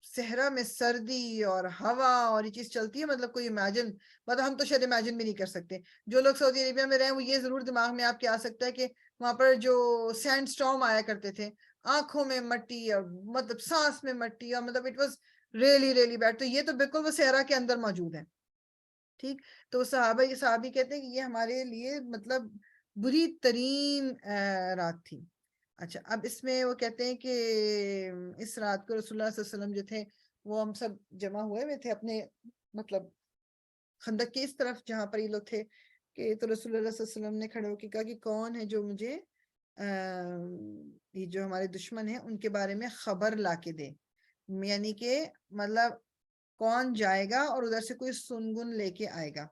A: صحرا میں سردی اور ہوا اور یہ چیز چلتی ہے، مطلب کوئی امیجن، مطلب ہم تو شاید امیجن بھی نہیں کر سکتے. جو لوگ سعودی عربیہ میں رہے وہ یہ ضرور دماغ میں آپ کے آ سکتا ہے کہ وہاں پر جو سینڈ سٹارم آیا کرتے تھے، آنکھوں میں مٹی اور مطلب سانس میں مٹی، اور مطلب it was really really bad. تو یہ تو بالکل وہ صحرا کے اندر موجود ہے. ٹھیک، تو صحابی کہتے ہیں کہ یہ ہمارے لیے مطلب بری ترین رات تھی. اچھا اب اس میں وہ کہتے ہیں کہ اس رات کو رسول اللہ صلی اللہ علیہ وسلم جو تھے وہ ہم سب جمع ہوئے تھے اپنے مطلب خندق کے اس طرف جہاں پر یہ لوگ تھے، کہ تو رسول اللہ صلی اللہ علیہ وسلم نے کھڑے ہو کے کہا کہ کون ہے جو مجھے یہ جو ہمارے دشمن ہیں ان کے بارے میں خبر لا کے دے، یعنی کہ مطلب کون جائے گا اور ادھر سے کوئی سنگن لے کے آئے گا.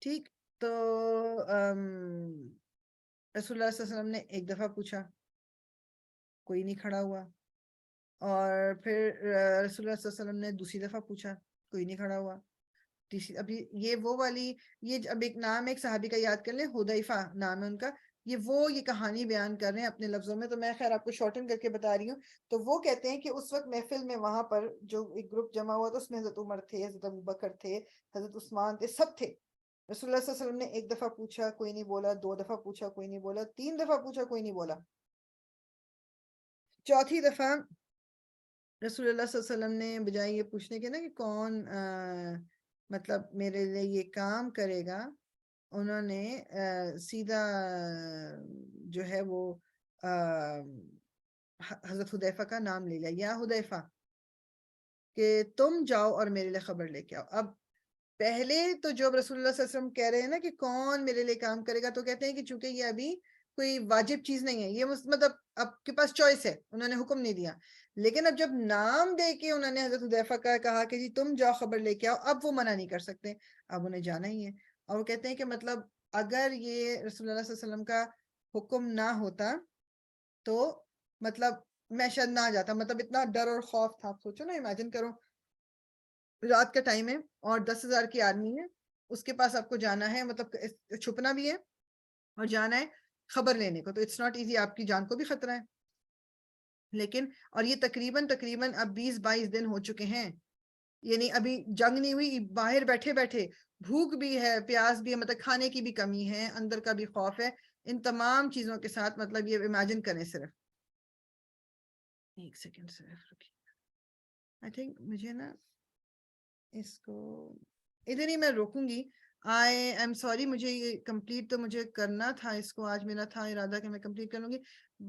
A: ٹھیک، تو رسول اللہ صلی اللہ علیہ وسلم نے ایک دفعہ پوچھا، کوئی نہیں کھڑا ہوا. اور پھر رسول اللہ صلی اللہ علیہ وسلم نے دوسری دفعہ پوچھا، کوئی نہیں کھڑا ہوا. ابھی یہ وہ والی، یہ اب ایک نام ایک صحابی کا یاد کر لیں، حذیفہ نام ہے ان کا. یہ وہ یہ کہانی بیان کر رہے ہیں اپنے لفظوں میں، تو میں خیر آپ کو شارٹن کر کے بتا رہی ہوں. تو وہ کہتے ہیں کہ اس وقت محفل میں وہاں پر جو ایک گروپ جمع ہوا تھا اس میں حضرت عمر تھے، حضرت ابوبکر تھے، حضرت عثمان تھے، سب تھے. رسول اللہ صلی اللہ علیہ وسلم نے ایک دفعہ پوچھا کوئی نہیں بولا، 2 دفعہ پوچھا کوئی نہیں بولا، 3 دفعہ پوچھا کوئی نہیں بولا. چوتھی دفعہ رسول اللہ صلی اللہ علیہ وسلم نے بجائے یہ پوچھنے کے نا کہ کون مطلب میرے لیے یہ کام کرے گا، انہوں نے سیدھا جو ہے وہ حضرت حذیفہ کا نام لے لیا، یا حذیفہ کہ تم جاؤ اور میرے لیے خبر لے کے آؤ. اب پہلے تو جب رسول اللہ صلی اللہ علیہ وسلم کہہ رہے ہیں نا کہ کون میرے لیے کام کرے گا، تو کہتے ہیں کہ چونکہ یہ ابھی کوئی واجب چیز نہیں ہے، یہ مطلب آپ کے پاس چوائس ہے، انہوں نے حکم نہیں دیا. لیکن اب جب نام دے کے انہوں نے حضرت حذیفہ کا کہا کہ جی تم جاؤ خبر لے کے آؤ، اب وہ منع نہیں کر سکتے، اب انہیں جانا ہی ہے. اور وہ کہتے ہیں کہ مطلب اگر یہ رسول اللہ صلی اللہ علیہ وسلم کا حکم نہ ہوتا تو مطلب میں شاید نہ جاتا. مطلب اتنا ڈر اور خوف تھا. آپ سوچو نا، امیجن کرو رات کا ٹائم ہے اور 10,000 کی آدمی ہے، اس کے پاس آپ کو جانا ہے، مطلب چھپنا بھی ہے اور جانا ہے خبر لینے کو، تو اٹس ناٹ ایزی، آپ کی جان کو بھی خطرہ ہے. لیکن اور یہ تقریباً اب 20-22 دن ہو چکے ہیں، یعنی ابھی جنگ نہیں ہوئی، باہر بیٹھے بیٹھے بھوک بھی ہے، پیاس بھی ہے، مطلب کھانے کی بھی کمی ہے، اندر کا بھی خوف ہے. ان تمام چیزوں کے ساتھ مطلب یہ امیجن کریں. صرف ایک سیکنڈ صرف رکیے، آئی تھنک مجھے نا اس کو ادھر ہی میں روکوں گی. آئی ایم سوری، مجھے یہ کمپلیٹ تو مجھے کرنا تھا، اس کو آج میرا تھا ارادہ کہ میں کمپلیٹ کر لوں گی،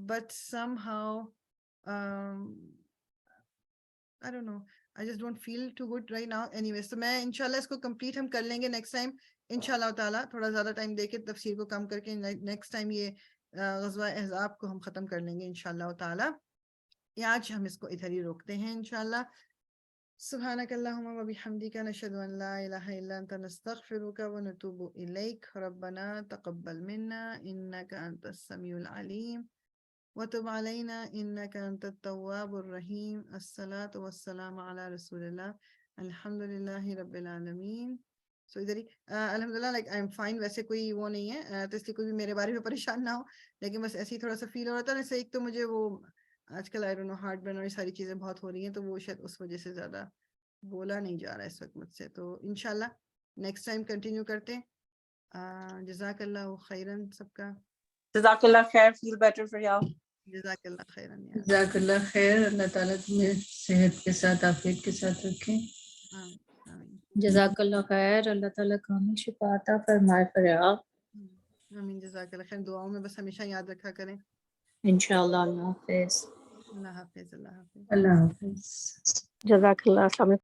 A: but some how I don't know, I just don't feel too good right now. Anyways, تو میں انشاءاللہ اس کو کمپلیٹ ہم کر لیں گے نیکسٹ ٹائم انشاءاللہ تعالیٰ. تھوڑا زیادہ ٹائم دے کے تفسیر کو کم کر کے نیکسٹ ٹائم یہ غزوہ احزاب کو ہم ختم کر لیں گے انشاءاللہ تعالیٰ. آج ہم اس کو ادھر ہی روکتے ہیں انشاءاللہ. سبحانک اللہم و بحمدک، نشہد ان لا الہ الا انت، نستغفرک و نتوب الیک. ربنا تقبل منا انک انت السمیع العلیم وتب علینا انک انت التواب الرحیم. الصلاۃ والسلام علی رسول اللہ. الحمد للہ رب العالمین. سو ادھر ہی الحمدللہ لائک آئی ایم فائن. ویسے کوئی وہ نہیں ہے تو اس لیے کوئی بھی میرے بارے میں پریشان نہ ہو، لیکن بس ایسے ہی تھوڑا سا فیل ہو رہا تھا. جیسے ایک تو مجھے وہ آج کل I don't know heartburn اور یہ ساری چیزیں بہت ہو رہی ہیں، تو وہ شاید اس وجہ سے زیادہ بولا نہیں جا رہا ہے اس وقت مجھ سے. تو انشاءاللہ نیکسٹ ٹائم کنٹینیو کرتے ہیں. جزاک اللہ خیرن سب کا.
D: جزاک اللہ خیر. Feel better for you.
A: جزاک اللہ خیرن.
C: جزاک اللہ خیر. اللہ تعالیٰ تمہیں صحت کے ساتھ عافیت کے ساتھ رکھیں.
A: آمین
B: جزاک اللہ خیر. اللہ تعالیٰ کامل شفا عطا فرمائے فریاد.
A: آمین. جزاک اللہ خیر. دعاؤں میں بس ہمیشہ یاد رکھا کریں.
B: انشاءاللہ. اللہ حافظ.
A: اللہ حافظ. اللہ حافظ.
C: اللہ حافظ.
D: جزاک اللہ. السلام علیکم.